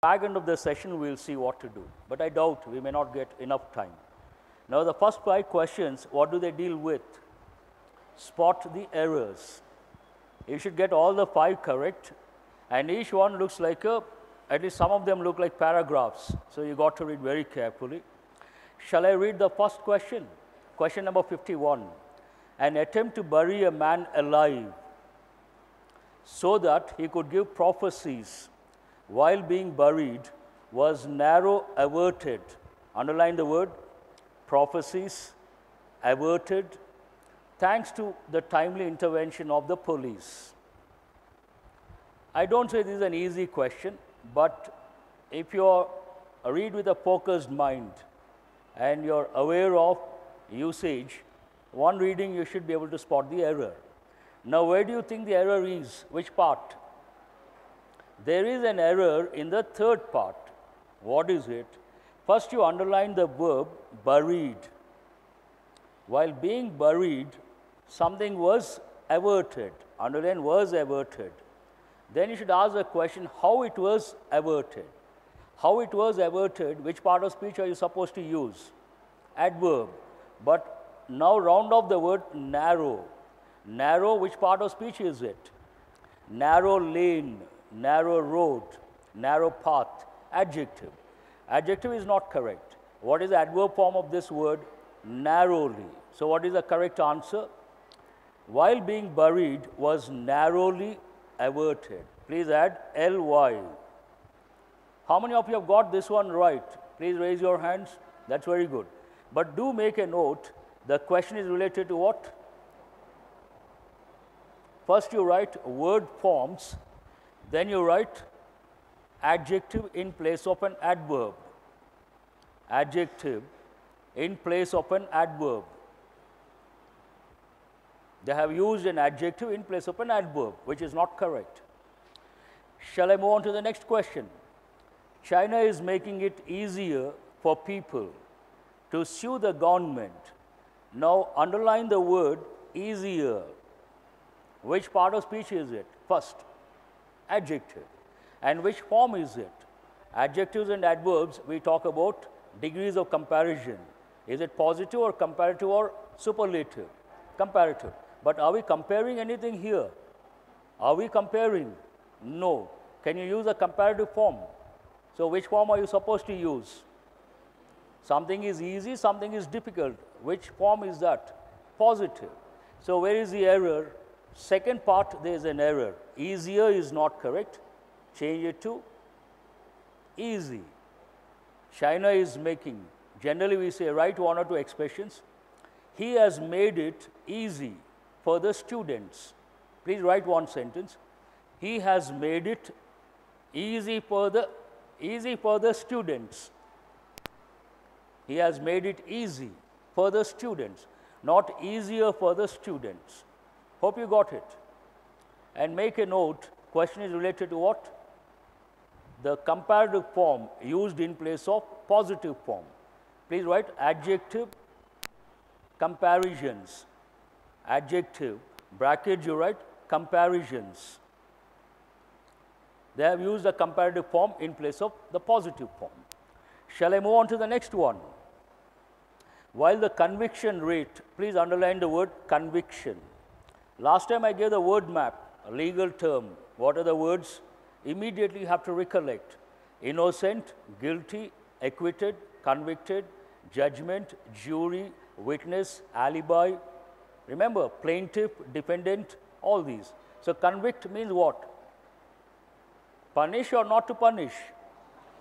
back end of the session, we'll see what to do. But I doubt we may not get enough time. Now, the first 5 questions, what do they deal with? Spot the errors. You should get all the 5 correct, and each one looks like at least some of them look like paragraphs. So you got to read very carefully. Shall I read the first question? Question number 51. An attempt to bury a man alive so that he could give prophecies while being buried was narrow averted. Underline the word prophecies, averted, thanks to the timely intervention of the police. I don't say this is an easy question, but if you read with a focused mind and you're aware of usage, one reading you should be able to spot the error. Now, where do you think the error is? Which part? There is an error in the third part. What is it? First, you underline the verb buried. While being buried, something was averted. Underline was averted. Then you should ask the question how it was averted. How it was averted, which part of speech are you supposed to use? Adverb. But now round off the word narrow. Narrow, which part of speech is it? Narrow lane, narrow road, narrow path. Adjective. Adjective is not correct. What is the adverb form of this word? Narrowly. So what is the correct answer? While being buried was narrowly averted. Please add ly. How many of you have got this one right? Please raise your hands. That's very good. But do make a note, the question is related to what? First you write word forms, then you write adjective in place of an adverb. Adjective in place of an adverb. They have used an adjective in place of an adverb, which is not correct. Shall I move on to the next question? China is making it easier for people to sue the government. Now, underline the word easier. Which part of speech is it? First, adjective. And which form is it? Adjectives and adverbs, we talk about degrees of comparison. Is it positive or comparative or superlative? Comparative. But are we comparing anything here? Are we comparing? No. Can you use a comparative form? So which form are you supposed to use? Something is easy, something is difficult. Which form is that? Positive. So where is the error? Second part, there is an error. Easier is not correct. Change it to easy. China is making. Generally we say write 1 or 2 expressions. He has made it easy for the students. Please write 1 sentence. He has made it easy for the students. He has made it easy for the students, not easier for the students. Hope you got it. And make a note, question is related to what? The comparative form used in place of positive form. Please write adjective comparisons. Adjective, bracket you write comparisons. They have used the comparative form in place of the positive form. Shall I move on to the next one? While the conviction rate, please underline the word conviction. Last time I gave the word map, a legal term. What are the words? Immediately you have to recollect. Innocent, guilty, acquitted, convicted, judgment, jury, witness, alibi. Remember, plaintiff, defendant, all these. So convict means what? Punish or not to punish?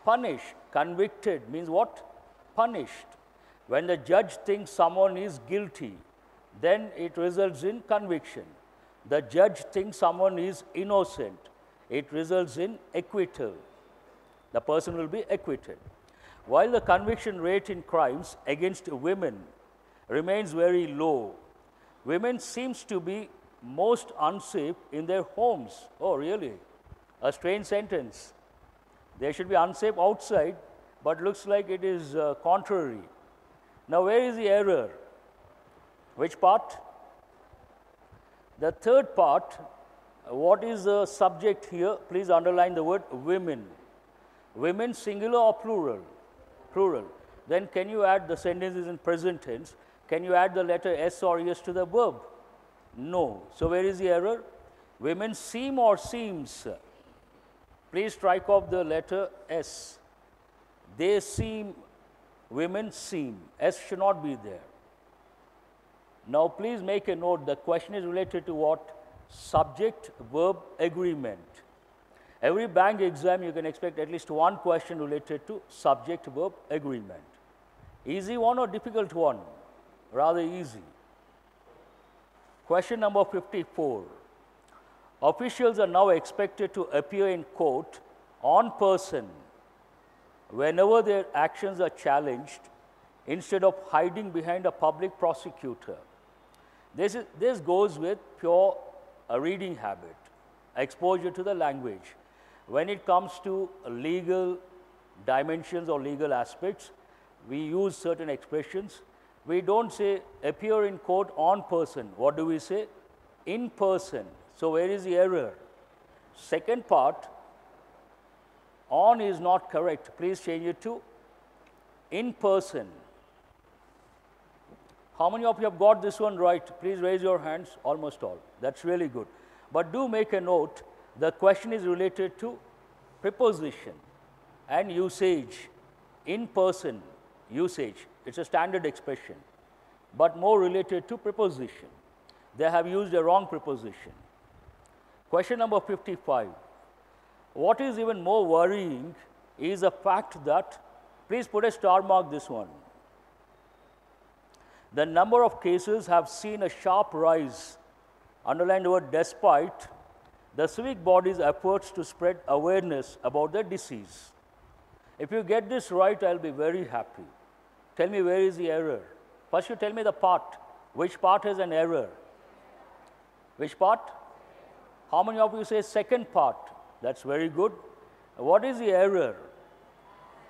Punish. Convicted means what? Punished. When the judge thinks someone is guilty, then it results in conviction. The judge thinks someone is innocent. It results in acquittal. The person will be acquitted. While the conviction rate in crimes against women remains very low, women seems to be most unsafe in their homes. Oh, really? A strange sentence. They should be unsafe outside, but looks like it is contrary. Now, where is the error? Which part? The third part, what is the subject here? Please underline the word women. Women singular or plural? Plural. Then can you add, the sentence is in present tense, can you add the letter S or ES to the verb? No. So where is the error? Women seem or seems? Please strike off the letter S. They seem, women seem. S should not be there. Now please make a note, the question is related to what? Subject-verb agreement. Every bank exam you can expect at least one question related to subject-verb agreement. Easy one or difficult one? Rather easy. Question number 54. Officials are now expected to appear in court on person whenever their actions are challenged instead of hiding behind a public prosecutor. This goes with pure reading habit, exposure to the language. When it comes to legal dimensions or legal aspects, we use certain expressions. We don't say appear in court on person. What do we say? In person. So where is the error? Second part, on is not correct. Please change it to in person. How many of you have got this one right? Please raise your hands. Almost all. That's really good. But do make a note, the question is related to preposition and usage. In person, usage. It's a standard expression, but more related to preposition. They have used a wrong preposition. Question number 55. What is even more worrying is the fact that, please put a star mark this one. The number of cases have seen a sharp rise, underline the word despite, the civic body's efforts to spread awareness about the disease. If you get this right, I'll be very happy. Tell me where is the error. First you tell me the part. Which part has an error? Which part? How many of you say second part? That's very good. What is the error?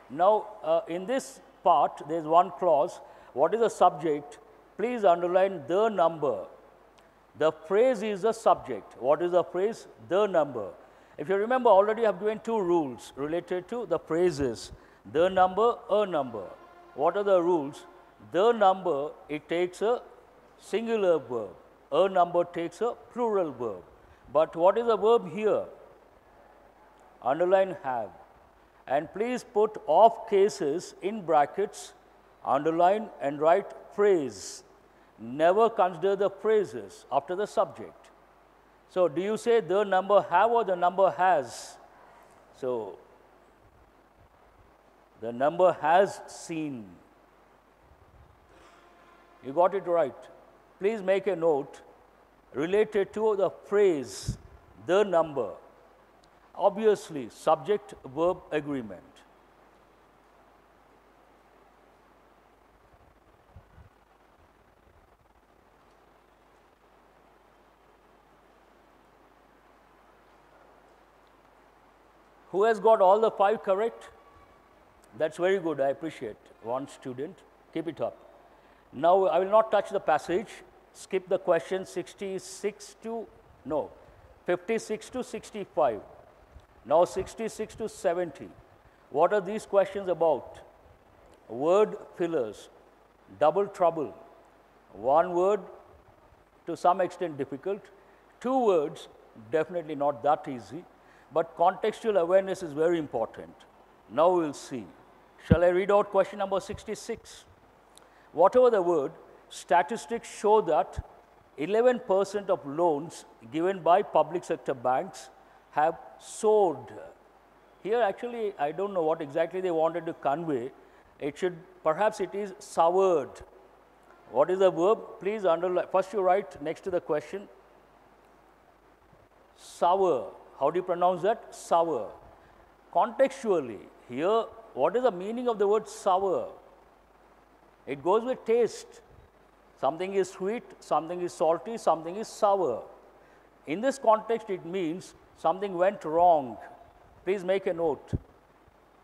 Now, in this part, there is one clause. What is the subject? Please underline the number. The phrase is the subject. What is the phrase? The number. If you remember, already I have given two rules related to the phrases. The number, a number. What are the rules? The number, it takes a singular verb. A number takes a plural verb. But what is the verb here? Underline have. And please put of cases in brackets, underline and write phrase. Never consider the phrases after the subject. So do you say the number have or the number has? So the number has seen. You got it right. Please make a note related to the phrase, the number. Obviously, subject-verb agreement. Who has got all the 5 correct? That's very good, I appreciate. One student, keep it up. Now, I will not touch the passage. Skip the question 56 to, no, 56 to 65. Now 66 to 70. What are these questions about? Word fillers, double trouble. One word, to some extent difficult. 2 words, definitely not that easy. But contextual awareness is very important. Now we'll see. Shall I read out question number 66? Whatever the word, statistics show that 11% of loans given by public sector banks have soared. Here actually, I don't know what exactly they wanted to convey. It should, perhaps it is soured. What is the verb? Please underline. First you write next to the question. Sour. How do you pronounce that? Sour. Contextually, here, what is the meaning of the word sour? It goes with taste. Something is sweet, something is salty, something is sour. In this context, it means something went wrong. Please make a note.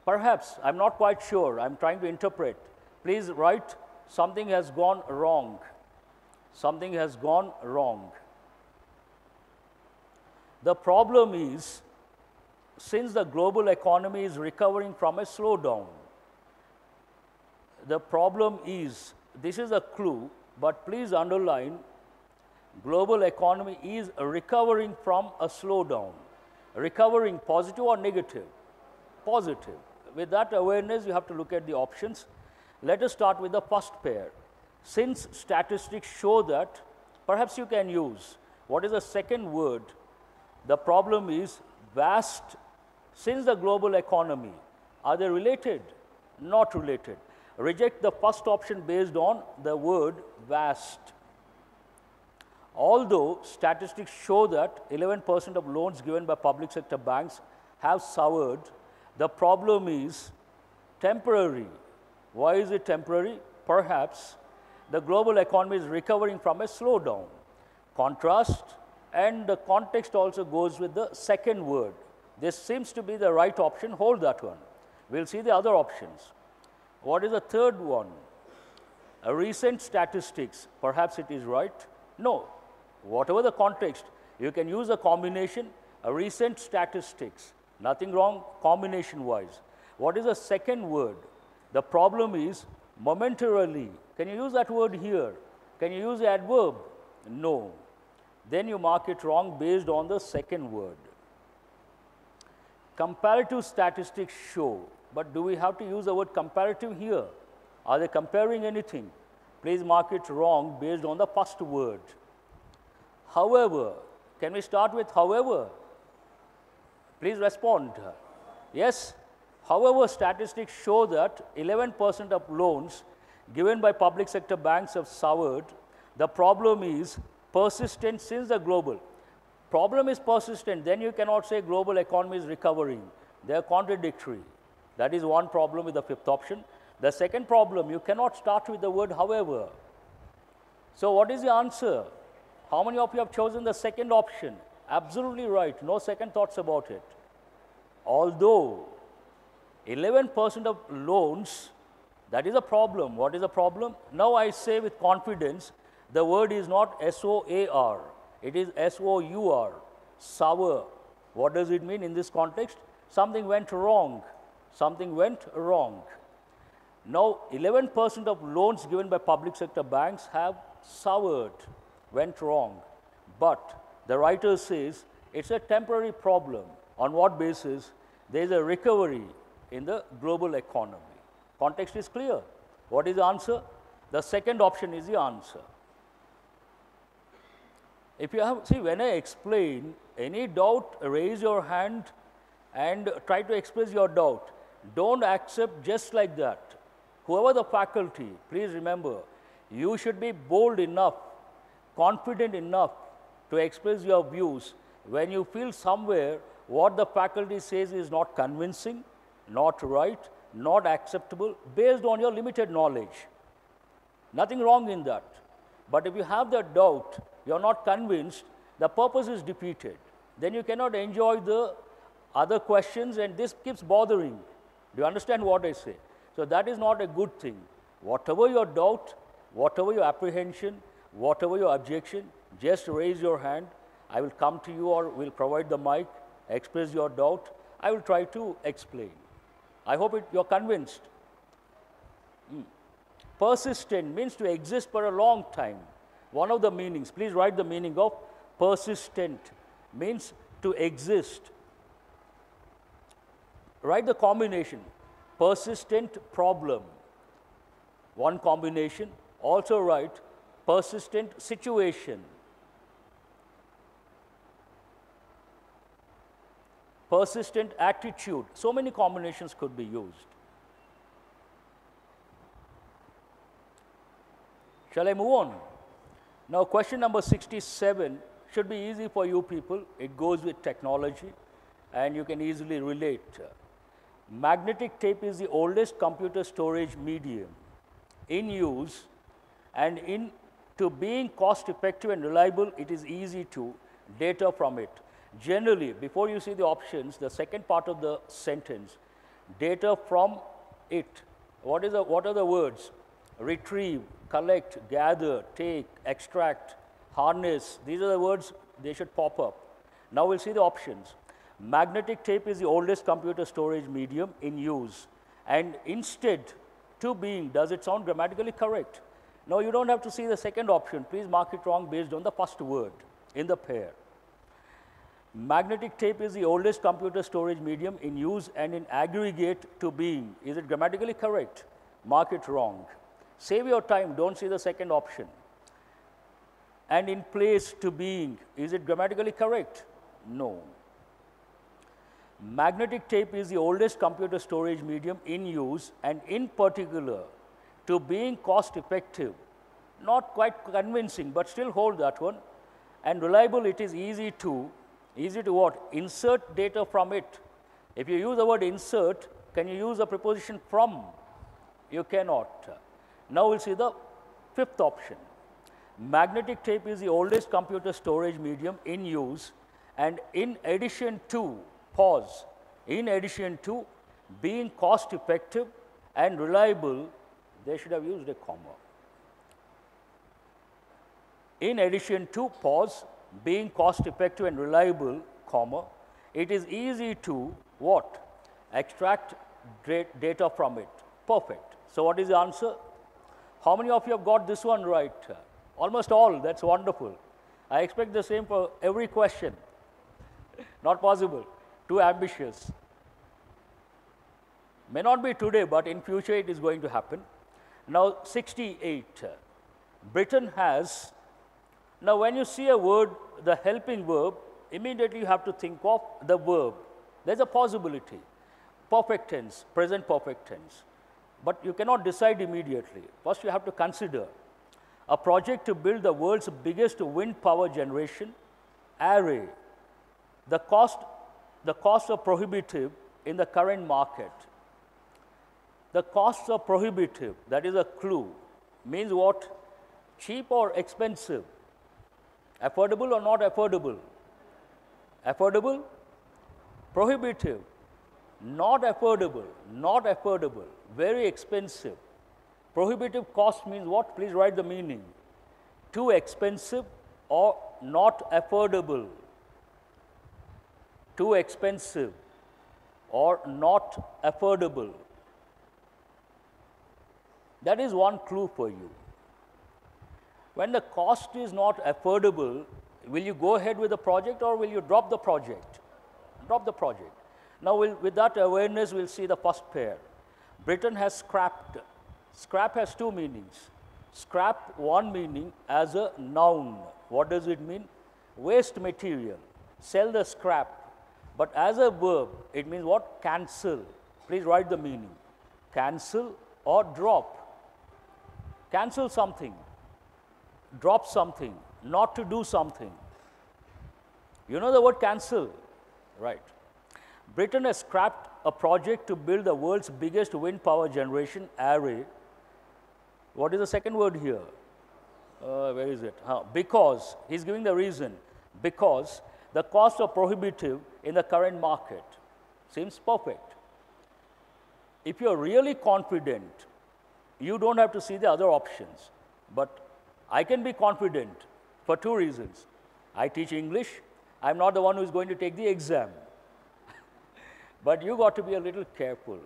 Perhaps, I'm not quite sure, I'm trying to interpret. Please write, something has gone wrong. Something has gone wrong. The problem is, since the global economy is recovering from a slowdown. The problem is, this is a clue, but please underline, global economy is recovering from a slowdown. Recovering, positive or negative? Positive. With that awareness, you have to look at the options. Let us start with the first pair. Since statistics show that, perhaps you can use, what is the second word? The problem is vast. Since the global economy, are they related? Not related. Reject the first option based on the word vast. Although statistics show that 11% of loans given by public sector banks have soured, the problem is temporary. Why is it temporary? Perhaps the global economy is recovering from a slowdown. Contrast, and the context also goes with the second word. This seems to be the right option, hold that one. We'll see the other options. What is the third one? A recent statistics, perhaps it is right. No, whatever the context, you can use a combination, a recent statistics. Nothing wrong combination-wise. What is the second word? The problem is momentarily. Can you use that word here? Can you use the adverb? No. Then you mark it wrong based on the second word. Comparative statistics show, but do we have to use the word comparative here? Are they comparing anything? Please mark it wrong based on the first word. However, can we start with however? Please respond. Yes? However, statistics show that 11% of loans given by public sector banks have soured. The problem is persistent since the global. Problem is persistent, then you cannot say global economy is recovering. They are contradictory. That is one problem with the fifth option. The second problem, you cannot start with the word however. So what is the answer? How many of you have chosen the second option? Absolutely right, no second thoughts about it. Although 11% of loans, that is a problem. What is the problem? Now I say with confidence, the word is not S-O-A-R, it is S-O-U-R, sour. What does it mean in this context? Something went wrong. Something went wrong. Now 11% of loans given by public sector banks have soured, went wrong. But the writer says it's a temporary problem. On what basis? There is a recovery in the global economy. Context is clear. What is the answer? The second option is the answer. If you have, see, when I explain, any doubt, raise your hand and try to express your doubt. Don't accept just like that. Whoever the faculty, please remember, you should be bold enough, confident enough to express your views when you feel somewhere what the faculty says is not convincing, not right, not acceptable, based on your limited knowledge. Nothing wrong in that. But if you have that doubt, you are not convinced, the purpose is defeated. Then you cannot enjoy the other questions, and this keeps bothering. Do you understand what I say? So that is not a good thing. Whatever your doubt, whatever your apprehension, whatever your objection, just raise your hand. I will come to you or will provide the mic, express your doubt. I will try to explain. I hope you're convinced. Persistent means to exist for a long time. One of the meanings, please write the meaning of persistent, means to exist. Write the combination, persistent problem. One combination. Also write persistent situation. Persistent attitude. So many combinations could be used. Shall I move on? Now, question number 67 should be easy for you people. It goes with technology, and you can easily relate. Magnetic tape is the oldest computer storage medium in use, and to being cost effective and reliable, it is easy to data from it. Generally, before you see the options, the second part of the sentence, data from it. What are the words? Retrieve, collect, gather, take, extract, harness. These are the words, they should pop up. Now we'll see the options. Magnetic tape is the oldest computer storage medium in use. And instead, to being, does it sound grammatically correct? No, you don't have to see the second option. Please mark it wrong based on the first word in the pair. Magnetic tape is the oldest computer storage medium in use and in aggregate to being. Is it grammatically correct? Mark it wrong. Save your time, don't see the second option. And in place to being, is it grammatically correct? No. Magnetic tape is the oldest computer storage medium in use and in particular to being cost effective. Not quite convincing, but still hold that one. And reliable, it is easy to what? Insert data from it. If you use the word insert, can you use the preposition from? You cannot. Now we'll see the fifth option. Magnetic tape is the oldest computer storage medium in use and in addition to, pause, in addition to being cost effective and reliable, they should have used a comma. In addition to, pause, being cost effective and reliable, comma, it is easy to what? Extract data from it. Perfect. So what is the answer? How many of you have got this one right? Almost all. That's wonderful. I expect the same for every question. Not possible. Too ambitious. May not be today, but in future it is going to happen. Now 68. Britain has. Now when you see a word, the helping verb, immediately you have to think of the verb. There's a possibility. Perfect tense, present perfect tense. But you cannot decide immediately. First you have to consider a project to build the world's biggest wind power generation array. The costs are prohibitive in the current market. The costs are prohibitive, that is a clue. Means what? Cheap or expensive? Affordable or not affordable? Affordable? Prohibitive? Not affordable, not affordable, very expensive. Prohibitive cost means what? Please write the meaning. Too expensive or not affordable. Too expensive or not affordable. That is one clue for you. When the cost is not affordable, will you go ahead with the project or will you drop the project? Drop the project. Now, with that awareness, we'll see the first pair. Britain has scrapped. Scrap has two meanings. Scrap, one meaning as a noun. What does it mean? Waste material. Sell the scrap. But as a verb, it means what? Cancel. Please write the meaning. Cancel or drop. Cancel something. Drop something. Not to do something. You know the word cancel? Right. Britain has scrapped a project to build the world's biggest wind power generation array. What is the second word here? Where is it? Because, he's giving the reason. Because the costs are prohibitive in the current market. Seems perfect. If you're really confident, you don't have to see the other options. But I can be confident for two reasons. I teach English. I'm not the one who's going to take the exam. But you got to be a little careful.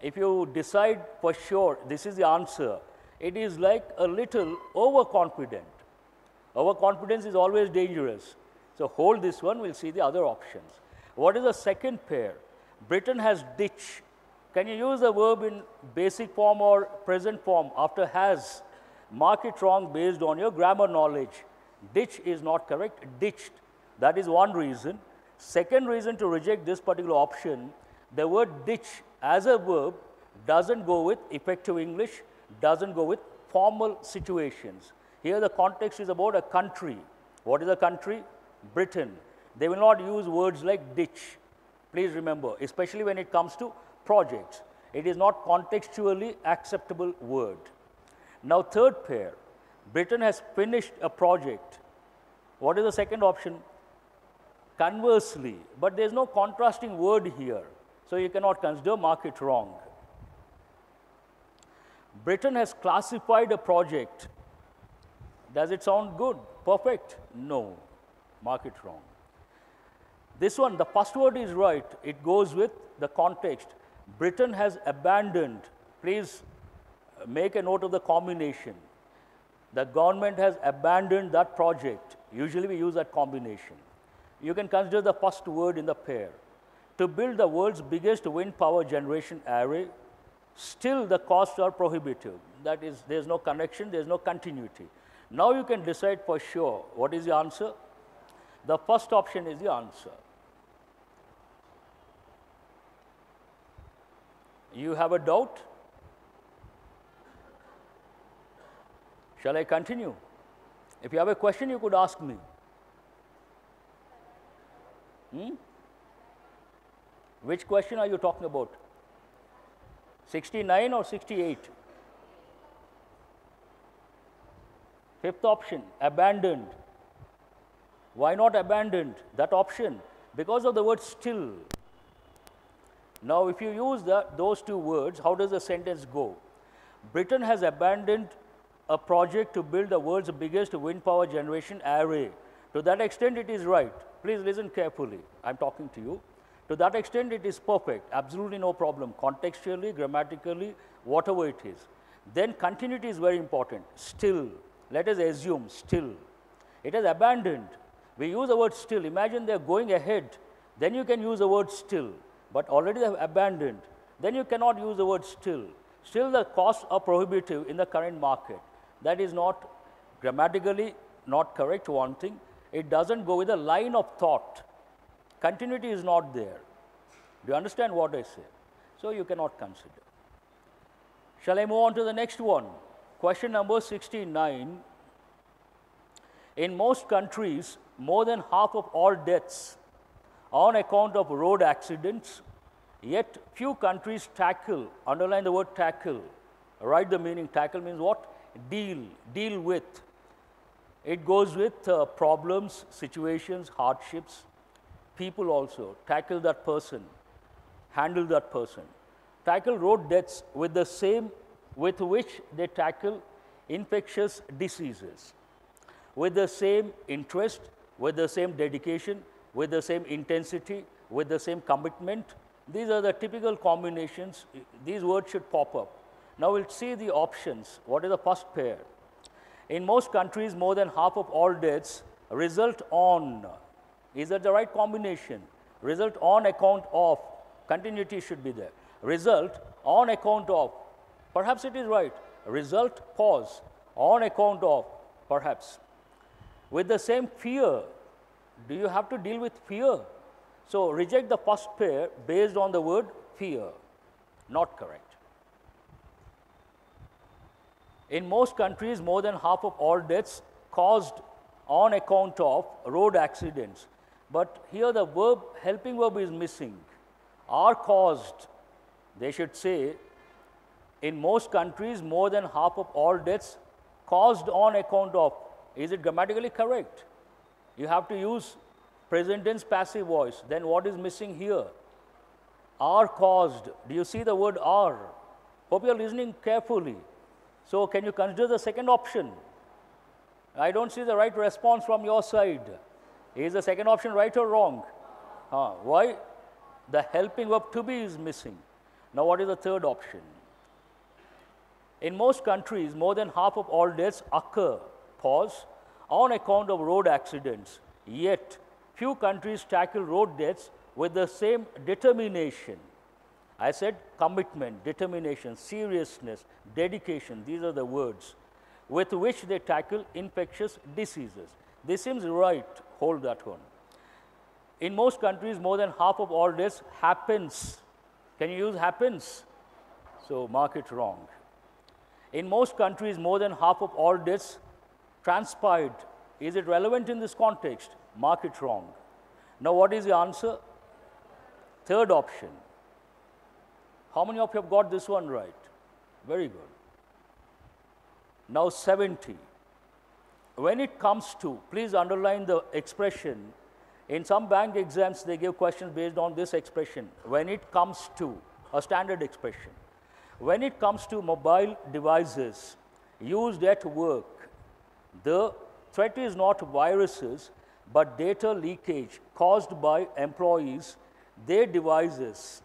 If you decide for sure this is the answer, it is like a little overconfident. Overconfidence is always dangerous. So hold this one, we'll see the other options. What is the second pair? Britain has ditch. Can you use the verb in basic form or present form after has? Mark it wrong based on your grammar knowledge. Ditch is not correct, ditched. That is one reason. Second reason to reject this particular option, the word ditch as a verb doesn't go with effective English, doesn't go with formal situations. Here the context is about a country. What is a country? Britain. They will not use words like ditch. Please remember, especially when it comes to projects. It is not contextually acceptable word. Now third pair, Britain has finished a project. What is the second option? Conversely, but there is no contrasting word here, so you cannot consider, mark it wrong. Britain has classified a project. Does it sound good? Perfect? No, mark it wrong. This one, the first word is right. It goes with the context. Britain has abandoned. Please make a note of the combination. The government has abandoned that project. Usually we use that combination. You can consider the first word in the pair. To build the world's biggest wind power generation array, still the costs are prohibitive. That is, there's no connection, there's no continuity. Now you can decide for sure what is the answer. The first option is the answer. You have a doubt? Shall I continue? If you have a question, you could ask me. Which question are you talking about? 69 or 68? Fifth option, abandoned. Why not abandoned? That option, because of the word still. Now, if you use those two words, how does the sentence go? Britain has abandoned a project to build the world's biggest wind power generation array. To that extent, it is right. Please listen carefully. I'm talking to you. To that extent, it is perfect. Absolutely no problem. Contextually, grammatically, whatever it is. Then continuity is very important. Still. Let us assume still. It is abandoned. We use the word still. Imagine they are going ahead. Then you can use the word still. But already they have abandoned. Then you cannot use the word still. Still the costs are prohibitive in the current market. That is not grammatically not correct, one thing. It doesn't go with a line of thought. Continuity is not there. Do you understand what I say? So you cannot consider. Shall I move on to the next one? Question number 69. In most countries, more than half of all deaths on account of road accidents, yet few countries tackle, underline the word tackle, write the meaning. Tackle means what? Deal with. It goes with problems, situations, hardships, people also. Tackle that person, handle that person. Tackle road deaths with the same with which they tackle infectious diseases, with the same interest, with the same dedication, with the same intensity, with the same commitment. These are the typical combinations. These words should pop up. Now we'll see the options. What is the first pair? In most countries, more than half of all deaths result on. Is that the right combination? Result on account of. Continuity should be there. Result on account of. Perhaps it is right. Result, pause. On account of, perhaps. With the same fear. Do you have to deal with fear? So reject the first pair based on the word fear. Not correct. In most countries, more than half of all deaths caused on account of road accidents. But here the verb, helping verb is missing. Are caused. They should say, in most countries, more than half of all deaths caused on account of. Is it grammatically correct? You have to use present tense passive voice. Then what is missing here? Are caused. Do you see the word are? Hope you are listening carefully. So can you consider the second option? I don't see the right response from your side. Is the second option right or wrong? Why? The helping verb to be is missing. Now what is the third option? In most countries, more than half of all deaths occur, pause, on account of road accidents. Yet, few countries tackle road deaths with the same determination. I said commitment, determination, seriousness, dedication. These are the words with which they tackle infectious diseases. This seems right. Hold that one. In most countries, more than half of all deaths happens. Can you use happens? So mark it wrong. In most countries, more than half of all deaths transpired. Is it relevant in this context? Mark it wrong. Now what is the answer? Third option. How many of you have got this one right? Very good. Now 70. When it comes to, please underline the expression. In some bank exams, they give questions based on this expression. When it comes to, a standard expression. When it comes to mobile devices used at work, the threat is not viruses, but data leakage caused by employees, their devices.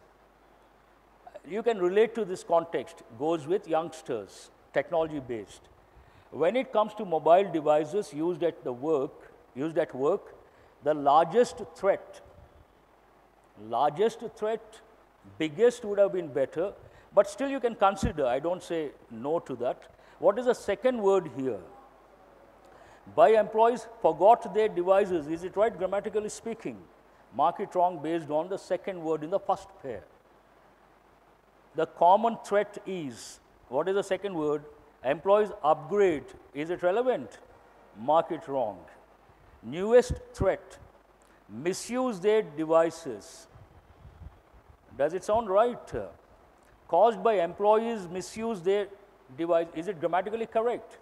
You can relate to this context, goes with youngsters, technology based. When it comes to mobile devices used at work, the largest threat, biggest would have been better, but still you can consider, I don't say no to that. What is the second word here? By employees forgot their devices. Is it right grammatically speaking? Mark it wrong based on the second word in the first pair. The common threat is, what is the second word? Employees upgrade. Is it relevant? Mark it wrong. Newest threat, misuse their devices. Does it sound right? Caused by employees misuse their device. Is it grammatically correct?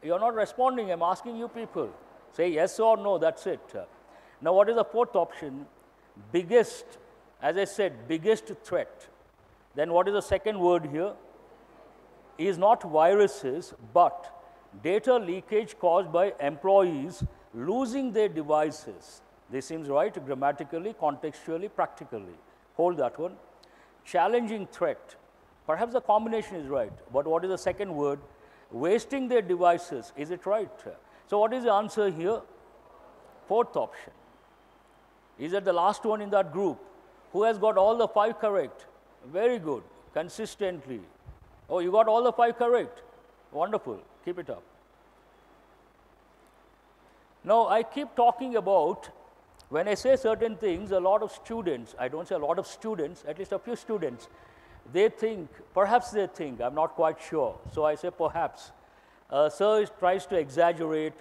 You're not responding. I'm asking you people. Say yes or no, that's it. Now, what is the fourth option? Biggest, as I said, biggest threat. Then what is the second word here? Is not viruses, but data leakage caused by employees losing their devices. This seems right grammatically, contextually, practically. Hold that one. Challenging threat. Perhaps the combination is right, but what is the second word? Wasting their devices. Is it right? So what is the answer here? Fourth option. Is it the last one in that group? Who has got all the 5 correct? Very good. Consistently. Oh, you got all the 5 correct. Wonderful. Keep it up. Now, I keep talking about, when I say certain things, a lot of students, I don't say a lot of students, at least a few students, they think, perhaps they think, I'm not quite sure. So I say perhaps. Sir tries to exaggerate,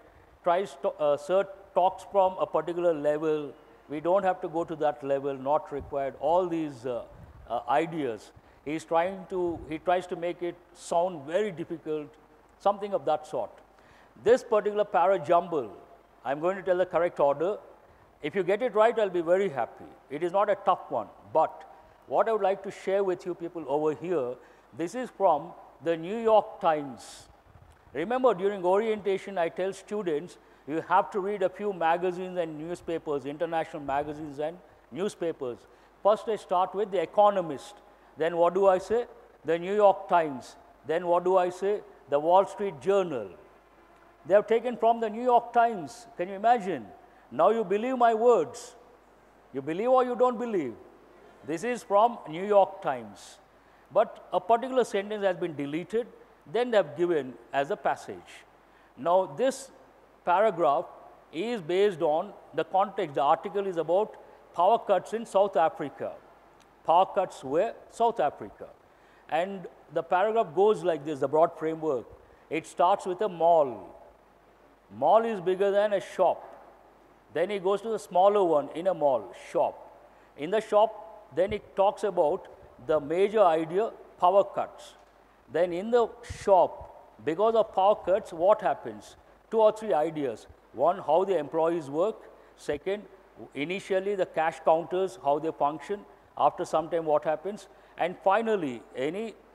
sir talks from a particular level. We don't have to go to that level, not required. All these ideas. He tries to make it sound very difficult, something of that sort. This particular para jumble, I'm going to tell the correct order. If you get it right, I'll be very happy. It is not a tough one, but what I would like to share with you people over here, this is from the New York Times. Remember, during orientation, I tell students, you have to read a few magazines and newspapers, international magazines and newspapers. First, I start with The Economist. Then what do I say? The New York Times. Then what do I say? The Wall Street Journal. They have taken from the New York Times. Can you imagine? Now you believe my words. You believe or you don't believe? This is from New York Times. But a particular sentence has been deleted, then they have given as a passage. Now this paragraph is based on the context. The article is about power cuts in South Africa. Power cuts where? South Africa. And the paragraph goes like this, the broad framework. It starts with a mall. Mall is bigger than a shop. Then it goes to the smaller one in a mall, shop. In the shop, then it talks about the major idea, power cuts. Then in the shop, because of power cuts, what happens? 2 or 3 ideas. One, how the employees work. Second, initially the cash counters, how they function. After some time, what happens? And finally,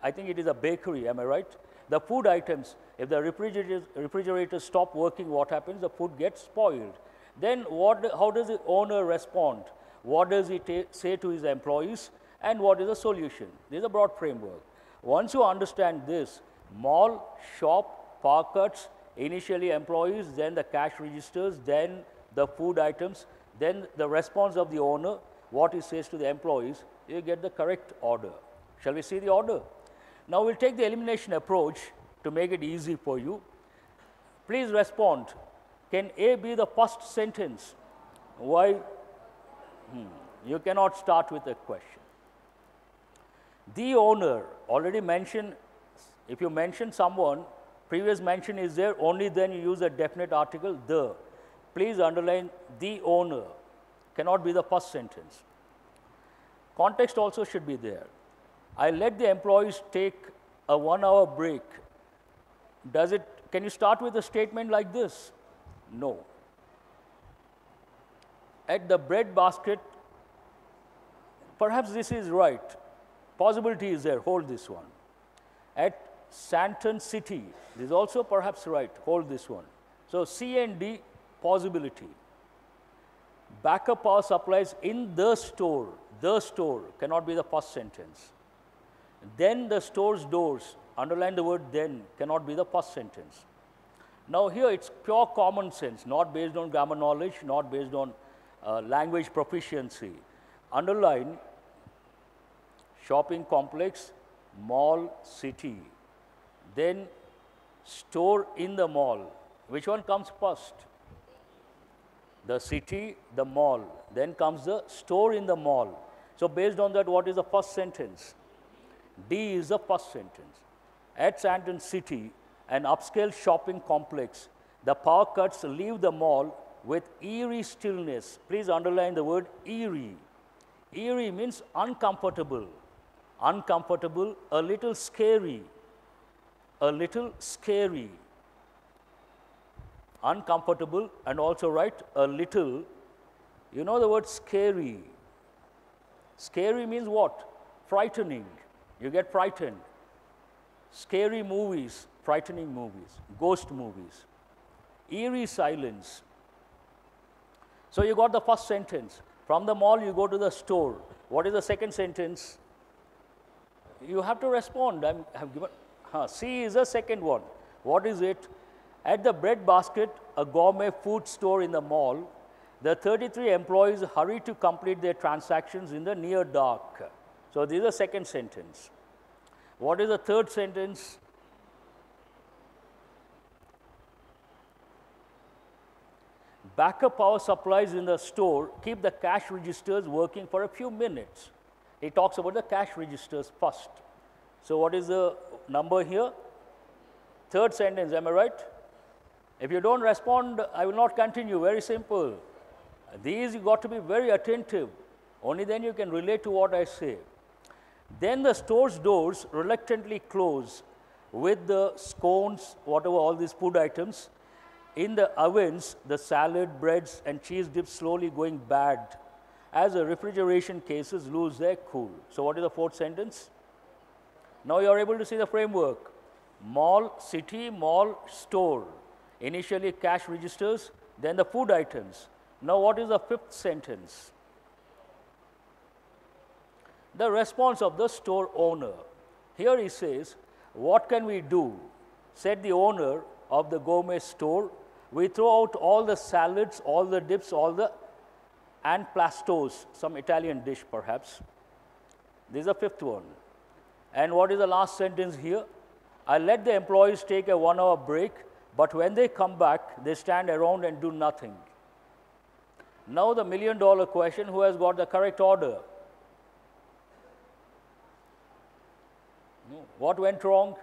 I think it is a bakery, am I right? The food items, if the refrigerators stop working, what happens? The food gets spoiled. Then how does the owner respond? What does he say to his employees? And what is the solution? This is a broad framework. Once you understand this, mall, shop, power cuts, initially employees, then the cash registers, then the food items, then the response of the owner, what he says to the employees, you get the correct order. Shall we see the order? Now we'll take the elimination approach to make it easy for you. Please respond. Can A be the first sentence? Why? You cannot start with a question. The owner, already mentioned, if you mention someone, previous mention is there, only then you use a definite article, the. Please underline the owner. Cannot be the first sentence. Context also should be there. I let the employees take a 1-hour break. Can you start with a statement like this? No. At the bread basket, perhaps this is right. Possibility is there, hold this one. At Santon City, this is also perhaps right, hold this one. So C and D, possibility. Backup power supplies in the store cannot be the first sentence. Then the store's doors, underline the word then, cannot be the first sentence. Now here it's pure common sense, not based on grammar knowledge, not based on language proficiency. Underline shopping complex, mall, city. Then store in the mall. Which one comes first? The city, the mall. Then comes the store in the mall. So based on that, what is the first sentence? D is the first sentence. At Sandton City, an upscale shopping complex, the power cuts leave the mall with eerie stillness. Please underline the word eerie. Eerie means uncomfortable. Uncomfortable, a little scary. A little scary. Uncomfortable, and also write a little. You know the word scary. Scary means what? Frightening. You get frightened. Scary movies, frightening movies, ghost movies. Eerie silence. So you got the first sentence. From the mall, you go to the store. What is the second sentence? You have to respond. I've given. C is the second one. What is it? At the bread basket, a gourmet food store in the mall, the 33 employees hurry to complete their transactions in the near dark. So this is the second sentence. What is the third sentence? Backup power supplies in the store keep the cash registers working for a few minutes. He talks about the cash registers first. So what is the number here? Third sentence, am I right? If you don't respond, I will not continue. Very simple. These you got to be very attentive. Only then you can relate to what I say. Then the store's doors reluctantly close with the scones, whatever, all these food items. In the ovens, the salad, breads, and cheese dips slowly going bad as the refrigeration cases lose their cool. So what is the fourth sentence? Now you are able to see the framework. Mall, city, mall, store. Initially cash registers, then the food items. Now what is the fifth sentence? The response of the store owner. Here he says, what can we do? Said the owner of the gourmet store. We throw out all the salads, all the dips, all the anplastos, some Italian dish perhaps. This is the fifth one. And what is the last sentence here? I let the employees take a 1 hour break, but when they come back, they stand around and do nothing. Now the $1 million question, who has got the correct order? What went wrong?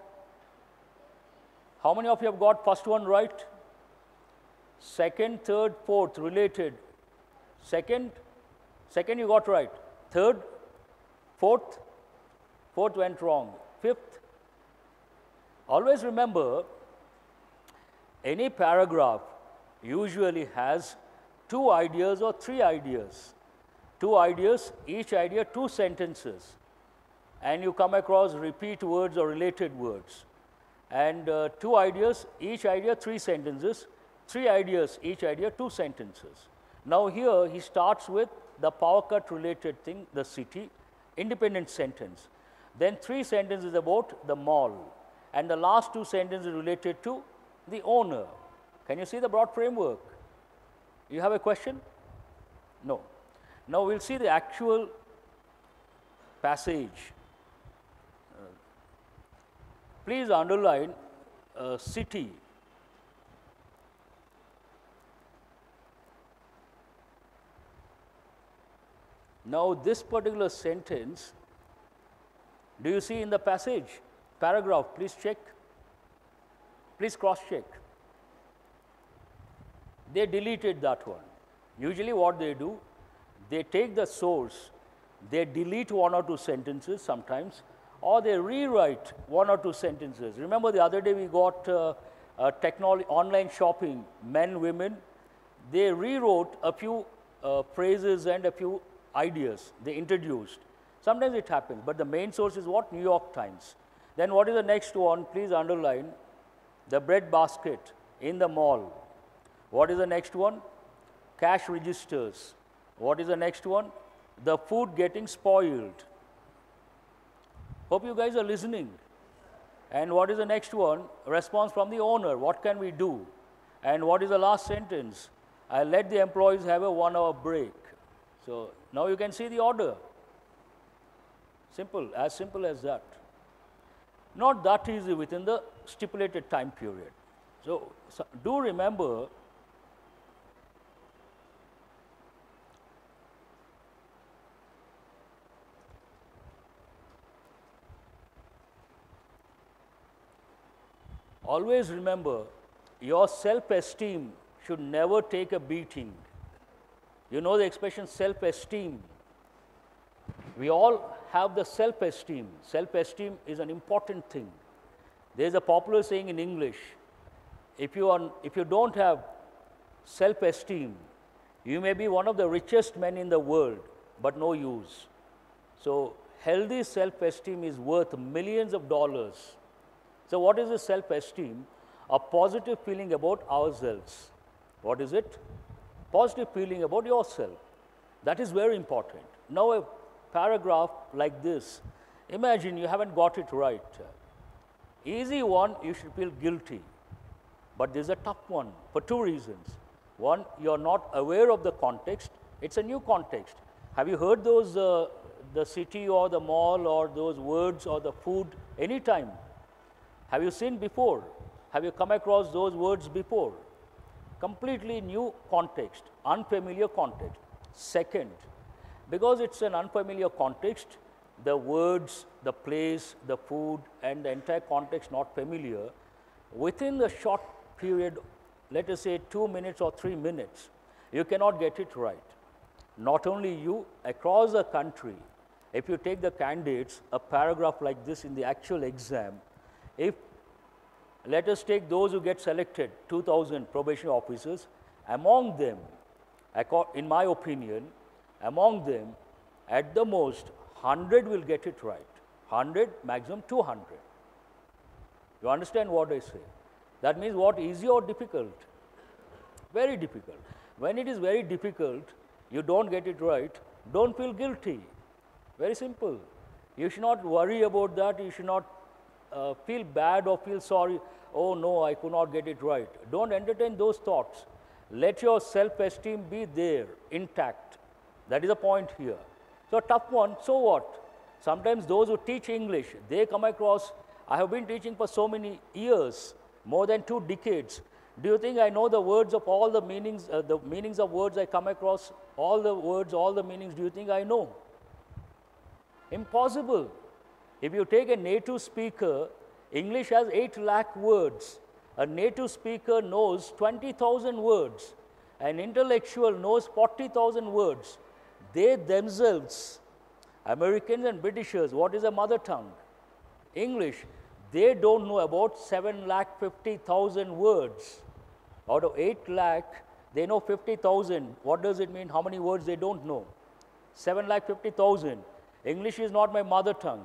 How many of you have got first one right? Second, third, fourth, related. Second you got right. Third, fourth went wrong. Fifth, always remember, any paragraph usually has 2 ideas or 3 ideas. 2 ideas, each idea 2 sentences. And you come across repeat words or related words. And 2 ideas, each idea 3 sentences. 3 ideas, each idea 2 sentences. Now here he starts with the power cut related thing, the city, independent sentence. Then 3 sentences about the mall. And the last 2 sentences related to the owner. Can you see the broad framework? You have a question? No. Now we'll see the actual passage. Please underline city. Now this particular sentence, do you see in the passage? Paragraph, please check. Please cross check. They deleted that one. Usually what they do, they take the source, they delete 1 or 2 sentences sometimes, or they rewrite 1 or 2 sentences. Remember the other day we got technology, online shopping, men, women. They rewrote a few phrases and a few ideas they introduced. Sometimes it happens, but the main source is what? New York Times. Then what is the next one? Please underline the bread basket in the mall. What is the next one? Cash registers. What is the next one? The food getting spoiled. Hope you guys are listening. And what is the next one? Response from the owner. What can we do? And what is the last sentence? I let the employees have a 1 hour break. So now you can see the order. Simple as that. Not that easy within the stipulated time period. So do remember, always remember, your self-esteem should never take a beating. You know the expression self-esteem. We all have the self-esteem. Self-esteem is an important thing. There is a popular saying in English, if you don't have self-esteem, you may be one of the richest men in the world, but no use. So healthy self-esteem is worth millions of dollars. So what is the self-esteem? A positive feeling about ourselves. What is it? Positive feeling about yourself. That is very important. Now a paragraph like this, imagine you haven't got it right. Easy one, you should feel guilty. But this is a tough one for two reasons. One, you're not aware of the context. It's a new context. Have you heard those, the city or the mall or those words or the food anytime? Have you seen before? Have you come across those words before? Completely new context, unfamiliar context. Second, because it's an unfamiliar context, the words, the place, the food, and the entire context not familiar, within the short period, let us say 2 minutes or 3 minutes, you cannot get it right. Not only you, across the country, if you take the candidates, a paragraph like this in the actual exam, if let us take those who get selected, 2,000 probation officers, among them, in my opinion, among them, at the most, 100 will get it right. 100, maximum 200. You understand what I say? That means what, easy or difficult? Very difficult. When it is very difficult, you don't get it right, don't feel guilty. Very simple. You should not worry about that. You should not feel bad or feel sorry. Oh no, I could not get it right. Don't entertain those thoughts. Let your self-esteem be there, intact. That is the point here. So a tough one, so what? Sometimes those who teach English, they come across, I have been teaching for so many years, more than 2 decades. Do you think I know the words of all the meanings of words I come across, all the words, all the meanings, do you think I know? Impossible. If you take a native speaker, English has 8 lakh words. A native speaker knows 20,000 words. An intellectual knows 40,000 words. They themselves, Americans and Britishers, what is a mother tongue? English. They don't know about 7,50,000 words. Out of 8 lakh, they know 50,000. What does it mean? How many words they don't know? 7,50,000. English is not my mother tongue.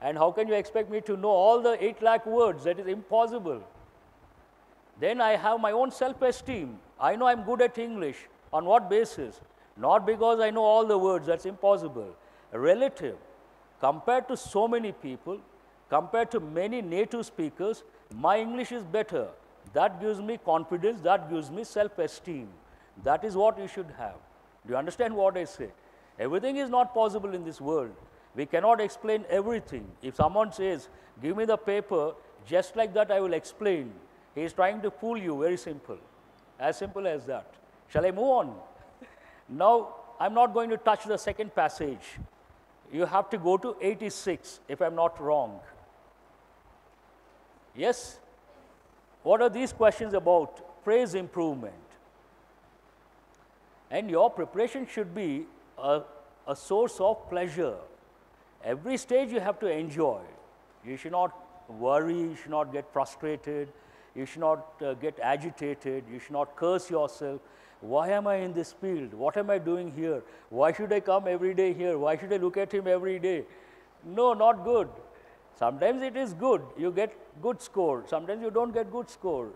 And how can you expect me to know all the 8 lakh words? That is impossible. Then I have my own self-esteem. I know I'm good at English. On what basis? Not because I know all the words, that's impossible. Relative. Compared to so many people, compared to many native speakers, my English is better. That gives me confidence, that gives me self-esteem. That is what you should have. Do you understand what I say? Everything is not possible in this world. We cannot explain everything. If someone says, give me the paper, just like that I will explain. He is trying to fool you, very simple. As simple as that. Shall I move on? Now, I'm not going to touch the second passage. You have to go to 86, if I'm not wrong. Yes? What are these questions about? Phrase improvement. And your preparation should be a source of pleasure. Every stage you have to enjoy. You should not worry, you should not get frustrated, you should not get agitated, you should not curse yourself. Why am I in this field? What am I doing here? Why should I come every day here? Why should I look at him every day? No, not good. Sometimes it is good. You get good score. Sometimes you don't get good score.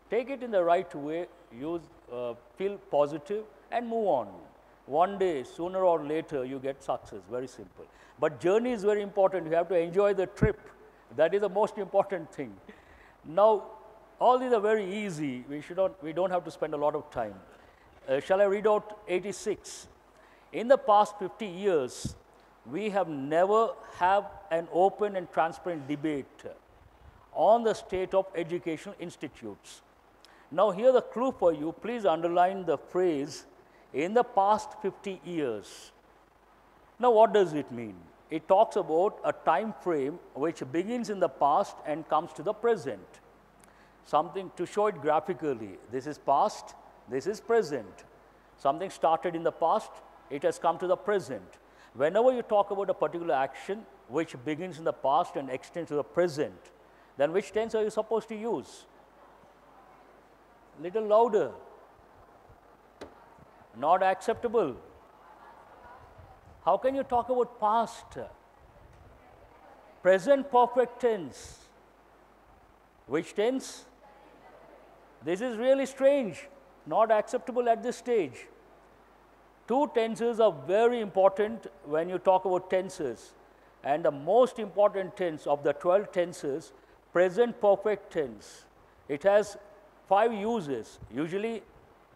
Take it in the right way. Feel positive and move on. One day, sooner or later, you get success, very simple. But journey is very important. You have to enjoy the trip. That is the most important thing. Now, all these are very easy. We don't have to spend a lot of time. Shall I read out 86? In the past 50 years, we have never had an open and transparent debate on the state of educational institutes. Now, here the clue for you, please underline the phrase, in the past 50 years. Now, what does it mean? It talks about a time frame which begins in the past and comes to the present. Something to show it graphically. This is past, this is present. Something started in the past, it has come to the present. Whenever you talk about a particular action which begins in the past and extends to the present, then which tense are you supposed to use? Little louder. Not acceptable. How can you talk about past? Present perfect tense. Which tense? This is really strange. Not acceptable at this stage. Two tenses are very important when you talk about tenses. And the most important tense of the 12 tenses, present perfect tense. It has 5 uses. Usually,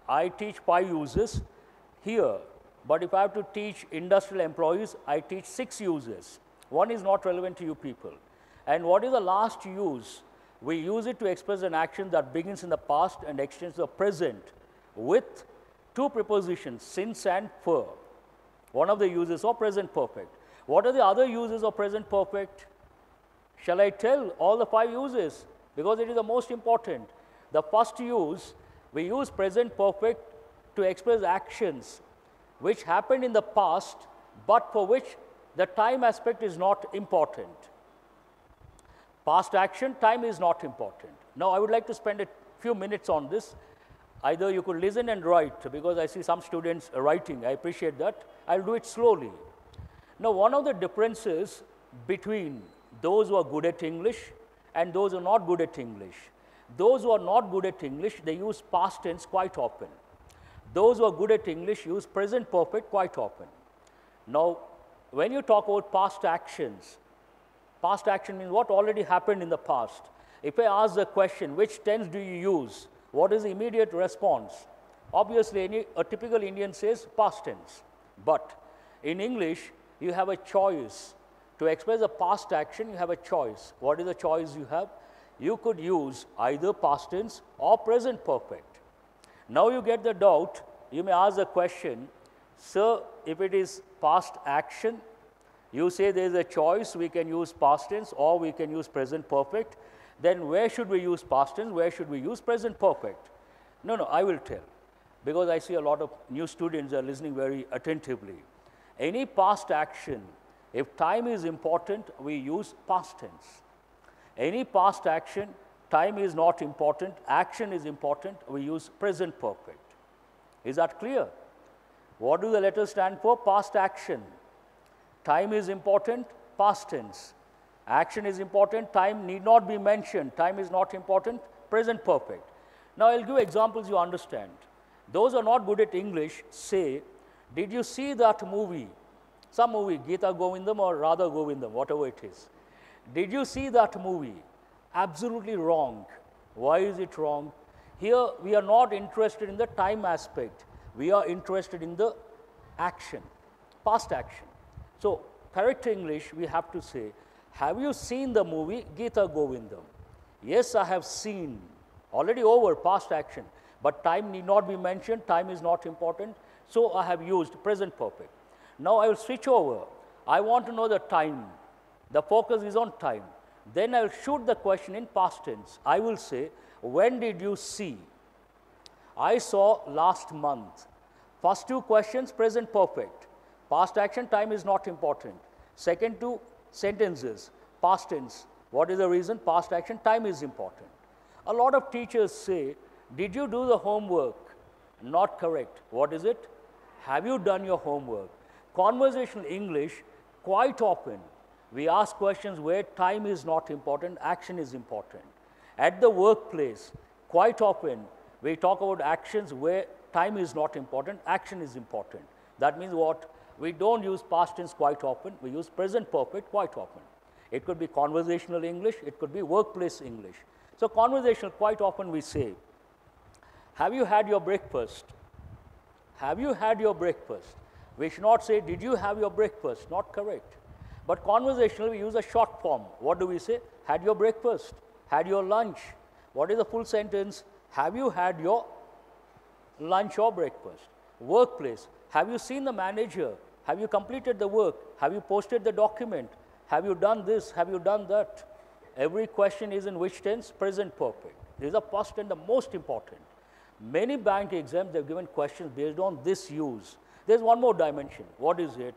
I teach 5 uses here, but if I have to teach industrial employees, I teach 6 uses. One is not relevant to you people. And what is the last use? We use it to express an action that begins in the past and extends to the present with 2 prepositions, since and for. One of the uses of present perfect. What are the other uses of present perfect? Shall I tell all the 5 uses? Because it is the most important. The first use, we use present perfect to express actions which happened in the past, but for which the time aspect is not important. Past action, time is not important. Now, I would like to spend a few minutes on this. Either you could listen and write, because I see some students writing. I appreciate that. I'll do it slowly. Now, one of the differences between those who are good at English and those who are not good at English. Those who are not good at English, they use past tense quite often. Those who are good at English use present perfect quite often. Now, when you talk about past action means what already happened in the past. If I ask the question, which tense do you use? What is the immediate response? Obviously, a typical Indian says past tense. But in English, you have a choice. To express a past action, you have a choice. What is the choice you have? You could use either past tense or present perfect. Now you get the doubt, you may ask the question, sir, if it is past action, you say there is a choice, we can use past tense or we can use present perfect, then where should we use past tense, where should we use present perfect? No, I will tell, because I see a lot of new students are listening very attentively. Any past action, if time is important, we use past tense. Any past action, time is not important, action is important, we use present perfect. Is that clear? What do the letters stand for? Past action. Time is important, past tense. Action is important, time need not be mentioned, time is not important, present perfect. Now, I'll give examples you understand. Those who are not good at English say, did you see that movie? Some movie, Gita Govindam or Radha Govindam, whatever it is. Did you see that movie? Absolutely wrong. Why is it wrong? Here, we are not interested in the time aspect. We are interested in the action, past action. So, correct English, we have to say, have you seen the movie Gita Govindam? Yes, I have seen. Already over, past action. But time need not be mentioned, time is not important. So, I have used present perfect. Now, I will switch over. I want to know the time. The focus is on time. Then I will shoot the question in past tense. I will say, when did you see? I saw last month. First 2 questions, present perfect. Past action, time is not important. Second 2 sentences, past tense. What is the reason? Past action, time is important. A lot of teachers say, did you do the homework? Not correct. What is it? Have you done your homework? Conversational English, quite often, we ask questions where time is not important, action is important. At the workplace, quite often, we talk about actions where time is not important, action is important. That means what? We don't use past tense quite often, we use present perfect quite often. It could be conversational English, it could be workplace English. So conversational, quite often we say, have you had your breakfast? Have you had your breakfast? We should not say, did you have your breakfast? Not correct. But conversational, we use a short form. What do we say? Had your breakfast? Had your lunch? What is the full sentence? Have you had your lunch or breakfast? Workplace, have you seen the manager? Have you completed the work? Have you posted the document? Have you done this? Have you done that? Every question is in which tense? Present perfect. This is the first and the most important. Many bank exams, they have given questions based on this use. There is one more dimension. What is it?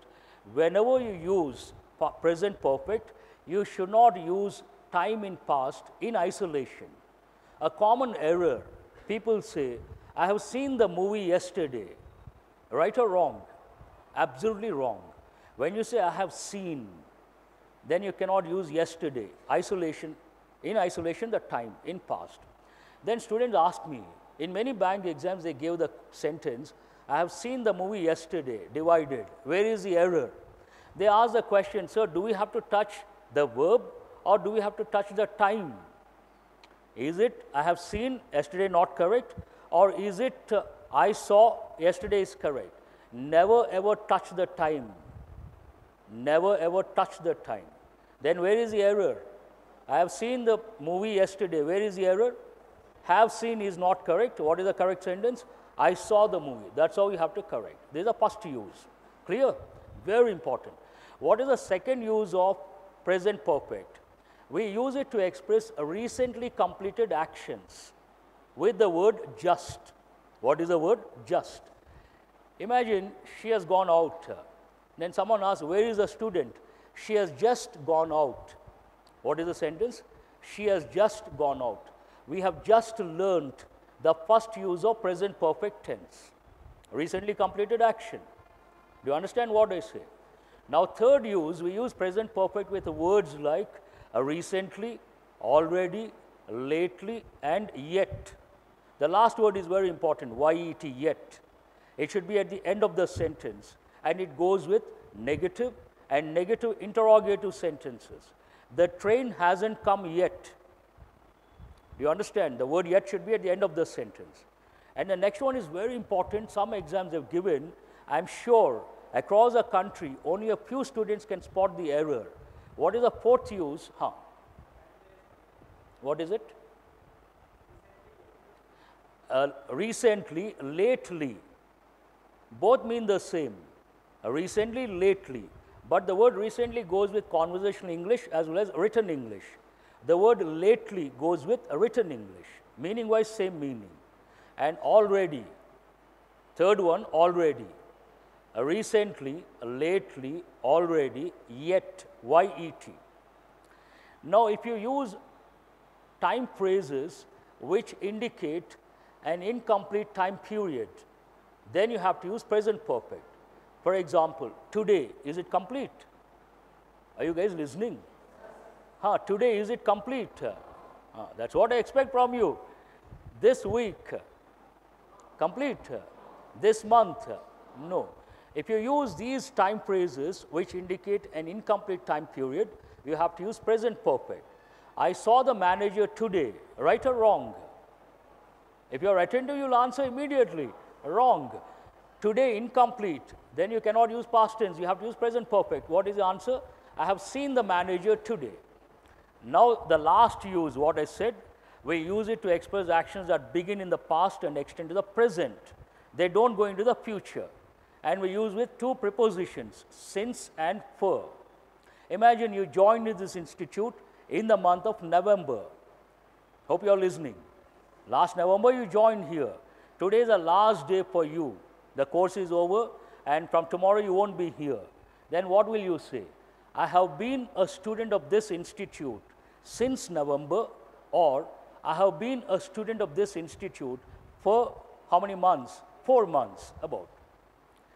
Whenever you use present perfect, you should not use time in past in isolation. A common error, people say, I have seen the movie yesterday. Right or wrong? Absolutely wrong. When you say I have seen, then you cannot use yesterday, isolation, in isolation the time, in past. Then students ask me, in many bank exams they gave the sentence, I have seen the movie yesterday, divided. Where is the error? They ask the question, sir, do we have to touch the verb or do we have to touch the time? Is it I have seen yesterday not correct, or is it I saw yesterday is correct? Never ever touch the time. Never ever touch the time. Then where is the error? I have seen the movie yesterday. Where is the error? Have seen is not correct. What is the correct sentence? I saw the movie. That's how you have to correct. This is a first use. Clear? Very important. What is the second use of present perfect? We use it to express recently completed actions with the word just. What is the word? Just. Imagine she has gone out. Then someone asks, where is the student? She has just gone out. What is the sentence? She has just gone out. We have just learned the first use of present perfect tense. Recently completed action. Do you understand what I say? Now third use, we use present perfect with words like recently, already, lately, and yet. The last word is very important, yet, yet. It should be at the end of the sentence, and it goes with negative and negative interrogative sentences. The train hasn't come yet. Do you understand? The word yet should be at the end of the sentence. And the next one is very important. Some exams have given, I'm sure, across the country, only a few students can spot the error. What is the fourth use? What is it? Recently, lately. Both mean the same. Recently, lately. But the word recently goes with conversational English as well as written English. The word lately goes with written English. Meaning-wise, same meaning. And already. Third one, already. Recently, lately, already, yet, yet. Now, if you use time phrases which indicate an incomplete time period, then you have to use present perfect. For example, today, is it complete? Are you guys listening? Today, is it complete? That's what I expect from you. This week, complete. This month, no. If you use these time phrases which indicate an incomplete time period, you have to use present perfect. I saw the manager today, right or wrong? If you are attentive, you will answer immediately, wrong. Today, incomplete, then you cannot use past tense, you have to use present perfect. What is the answer? I have seen the manager today. Now, the last use, what I said, we use it to express actions that begin in the past and extend to the present. They don't go into the future. And we use with two prepositions, since and for. Imagine you joined this institute in the month of November. Hope you are listening. Last November you joined here. Today is the last day for you. The course is over and from tomorrow you won't be here. Then what will you say? I have been a student of this institute since November, or I have been a student of this institute for how many months? 4 months about.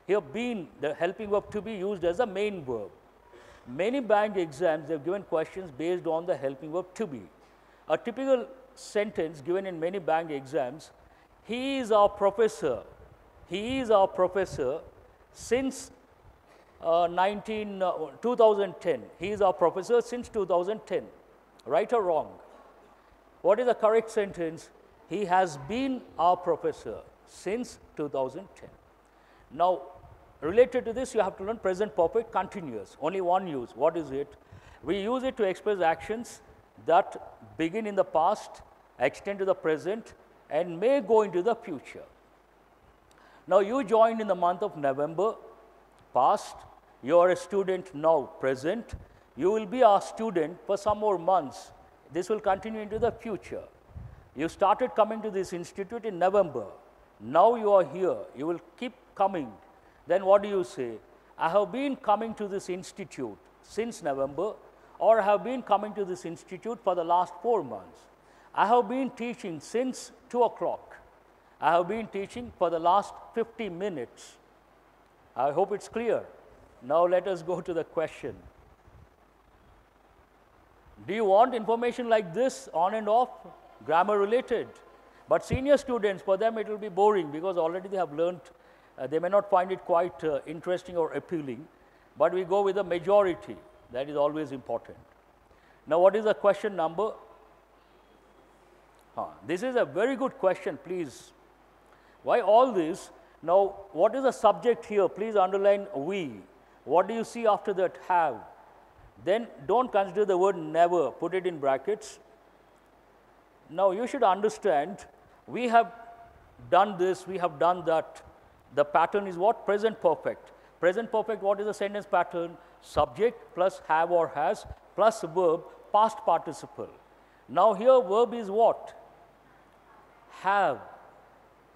Here been, the helping verb to be used as a main verb. Many bank exams they have given questions based on the helping verb to be. A typical sentence given in many bank exams, he is our professor. He is our professor. since 2010. He is our professor since 2010. Right or wrong? What is the correct sentence? He has been our professor since 2010. Now, related to this, you have to learn present perfect continuous. Only one use. What is it? We use it to express actions that begin in the past, extend to the present, and may go into the future. Now, you joined in the month of November, past. You are a student now, present. You will be our student for some more months. This will continue into the future. You started coming to this institute in November. Now you are here. You will keep coming. Then what do you say? I have been coming to this institute since November, or I have been coming to this institute for the last 4 months. I have been teaching since 2 o'clock. I have been teaching for the last 50 minutes. I hope it's clear. Now let us go to the question. Do you want information like this on and off? Grammar related. But senior students, for them it will be boring because already they have learnt. They may not find it quite interesting or appealing. But we go with the majority. That is always important. Now what is the question number? This is a very good question, please. Why all this? Now what is the subject here? Please underline we. What do you see after that? Have. Then don't consider the word never. Put it in brackets. Now you should understand, we have done this, we have done that. The pattern is what? Present perfect. Present perfect, what is the sentence pattern? Subject plus have or has plus verb, past participle. Now here verb is what? Have.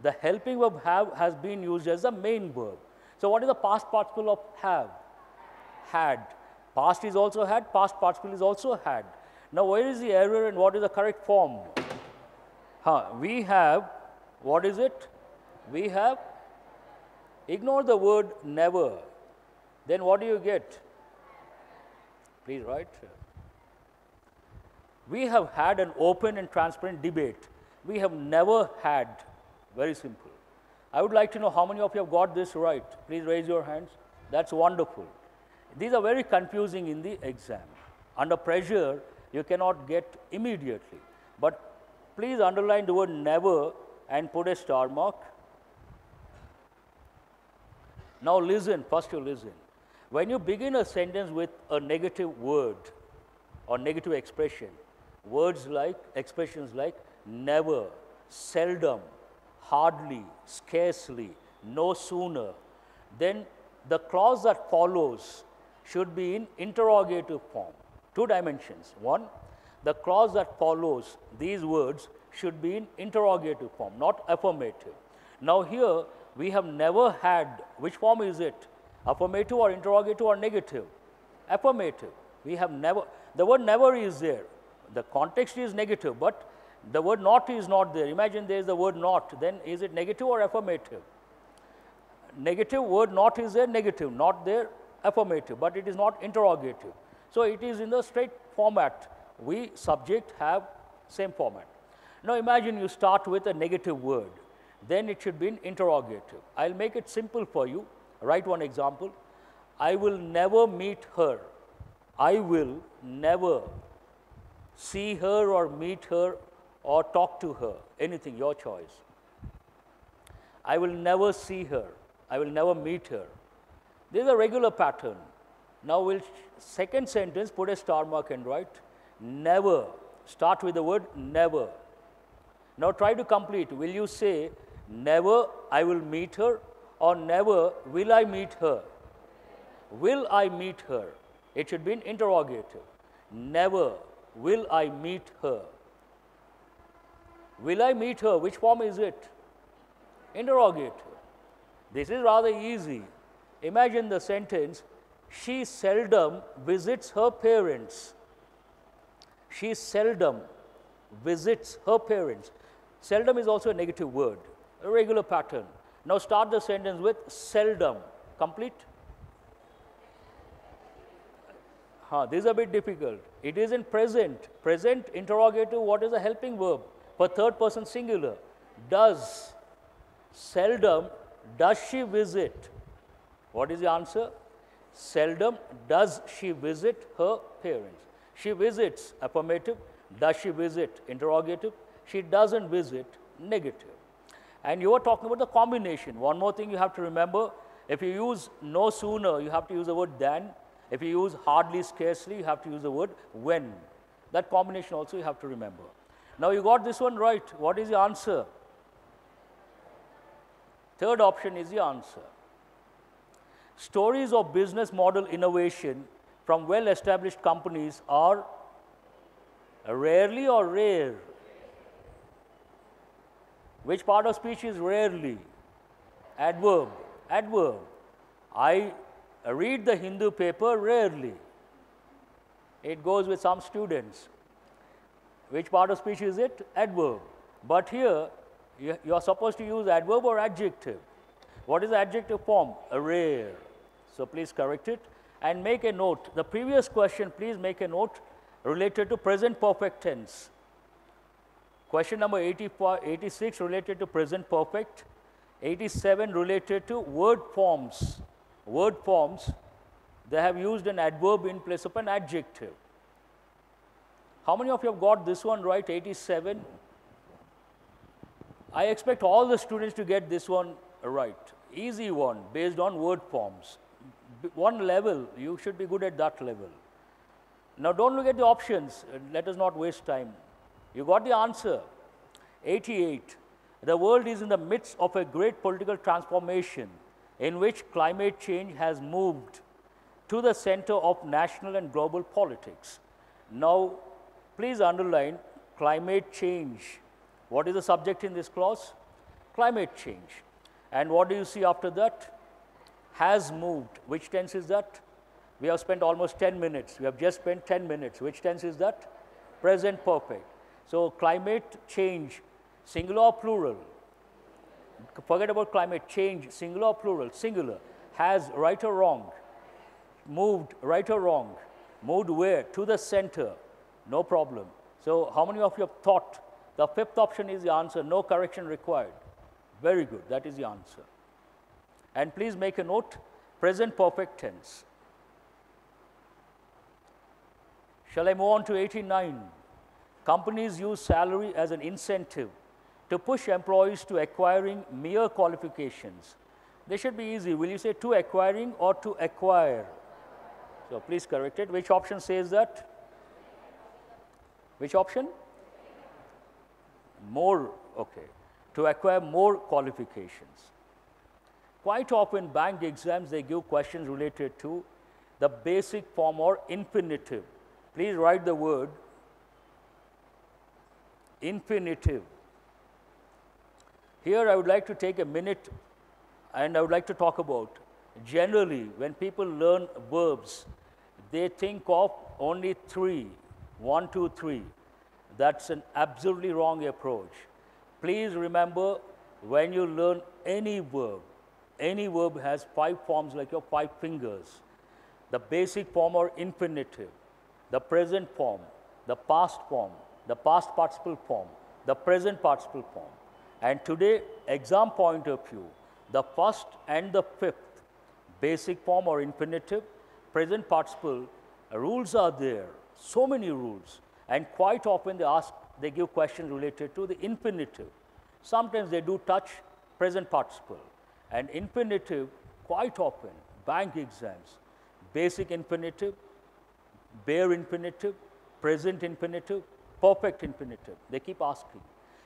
The helping verb have has been used as the main verb. So what is the past participle of have? Had. Past is also had, past participle is also had. Now where is the error and what is the correct form? We have, what is it? We have, ignore the word never. Then what do you get? Please write. We have had an open and transparent debate. We have never had. Very simple. I would like to know how many of you have got this right. Please raise your hands. That's wonderful. These are very confusing in the exam. Under pressure, you cannot get immediately. But please underline the word never and put a star mark. Now listen, first you listen. When you begin a sentence with a negative word or negative expression, words like, expressions like never, seldom, hardly, scarcely, no sooner, then the clause that follows should be in interrogative form. 2 dimensions. One, the clause that follows these words should be in interrogative form, not affirmative. Now here we have never had, which form is it? Affirmative or interrogative or negative? Affirmative. We have never, the word never is there. The context is negative, but the word not is not there. Imagine there is the word not, then is it negative or affirmative? Negative, word not is there, negative, not there, affirmative, but it is not interrogative. So it is in the straight format. We, subject, have same format. Now imagine you start with a negative word, then it should be in interrogative. I'll make it simple for you. Write one example. I will never meet her. I will never see her or meet her or talk to her. Anything, your choice. I will never see her. I will never meet her. This is a regular pattern. Now we'll second sentence, put a star mark and write never. Start with the word never. Now try to complete. Will you say never I will meet her or never will I meet her? Will I meet her? It should be in interrogative. Never will I meet her. Will I meet her? Which form is it? Interrogative. This is rather easy. Imagine the sentence, she seldom visits her parents. She seldom visits her parents. Seldom is also a negative word, a regular pattern. Now start the sentence with seldom. Complete. This is a bit difficult. It is in present. Present interrogative, what is a helping verb? For third person singular. Does. Seldom. Does she visit? What is the answer? Seldom does she visit her parents. She visits, affirmative. Does she visit? Interrogative. She doesn't visit, negative. And you are talking about the combination. One more thing you have to remember, if you use no sooner, you have to use the word than. If you use hardly, scarcely, you have to use the word when. That combination also you have to remember. Now you got this one right. What is the answer? Third option is the answer. Stories of business model innovation from well-established companies are rarely or rare? Which part of speech is rarely? Adverb. Adverb. I read the Hindu paper rarely. It goes with some students. Which part of speech is it? Adverb. But here, you are supposed to use adverb or adjective. What is the adjective form? Rare. So please correct it and make a note. The previous question, please make a note related to present perfect tense. Question number 86 related to present perfect. 87 related to word forms. Word forms, they have used an adverb in place of an adjective. How many of you have got this one right, 87? I expect all the students to get this one right. Easy one, based on word forms. One level, you should be good at that level. Now don't look at the options, let us not waste time. You got the answer. 88. The world is in the midst of a great political transformation in which climate change has moved to the center of national and global politics. Now, please underline climate change. What is the subject in this clause? Climate change. And what do you see after that? Has moved. Which tense is that? We have spent almost 10 minutes. We have just spent 10 minutes. Which tense is that? Present perfect. So, climate change, singular or plural? Forget about climate change, singular or plural? Singular. Has, right or wrong? Moved, right or wrong? Moved where? To the center. No problem. So, how many of you have thought? The fifth option is the answer, no correction required. Very good, that is the answer. And please make a note, present perfect tense. Shall I move on to 89? Companies use salary as an incentive to push employees to acquiring mere qualifications. They should be easy. Will you say to acquiring or to acquire? So please correct it. Which option says that? Which option? More, okay. To acquire more qualifications. Quite often, bank exams, they give questions related to the basic form or infinitive. Please write the word infinitive. Here, I would like to take a minute and I would like to talk about, generally, when people learn verbs, they think of only three, 1, 2, 3. That's an absolutely wrong approach. Please remember, when you learn any verb has 5 forms like your 5 fingers. The basic form or infinitive, the present form, the past form, the past participle form, the present participle form. And today, exam point of view, the first and the fifth, basic form or infinitive, present participle, rules are there, so many rules. And quite often they give questions related to the infinitive. Sometimes they do touch present participle. And infinitive, quite often, bank exams, basic infinitive, bare infinitive, present infinitive, perfect infinitive, they keep asking.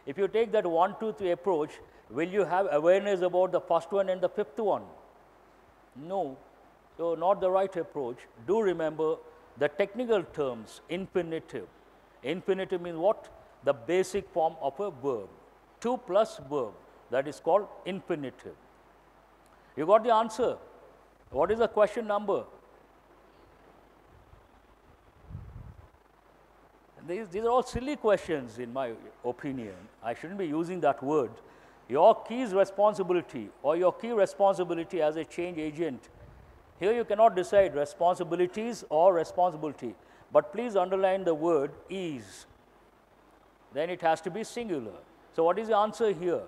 If you take that 1, 2, 3 approach, will you have awareness about the first one and the fifth one? No. So, not the right approach. Do remember the technical terms, infinitive. Infinitive means what? The basic form of a verb. 2 plus verb, that is called infinitive. You got the answer? What is the question number? These are all silly questions in my opinion. I shouldn't be using that word. Your key responsibility or your key responsibility as a change agent. Here you cannot decide responsibilities or responsibility. But please underline the word is. Then it has to be singular. So what is the answer here?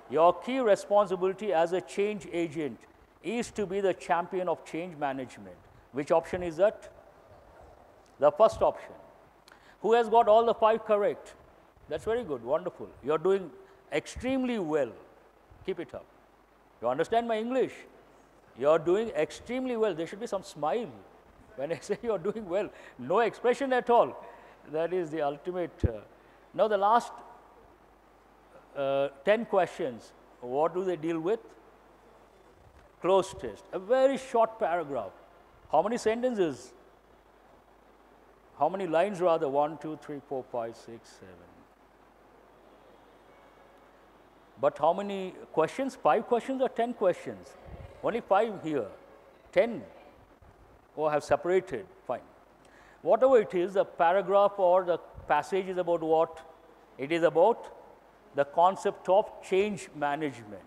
Your key responsibility as a change agent is to be the champion of change management. Which option is that? The first option. Who has got all the 5 correct? That's very good, wonderful. You're doing extremely well. Keep it up. You understand my English? You're doing extremely well. There should be some smile when I say you're doing well. No expression at all. That is the ultimate. Now the last 10 questions, what do they deal with? Cloze test. A very short paragraph. How many sentences? How many lines rather? 1, 2, 3, 4, 5, 6, 7. But how many questions? 5 questions or 10 questions? Only 5 here. 10. Oh, I have separated. Fine. Whatever it is, the paragraph or the passage is about what? It is about the concept of change management.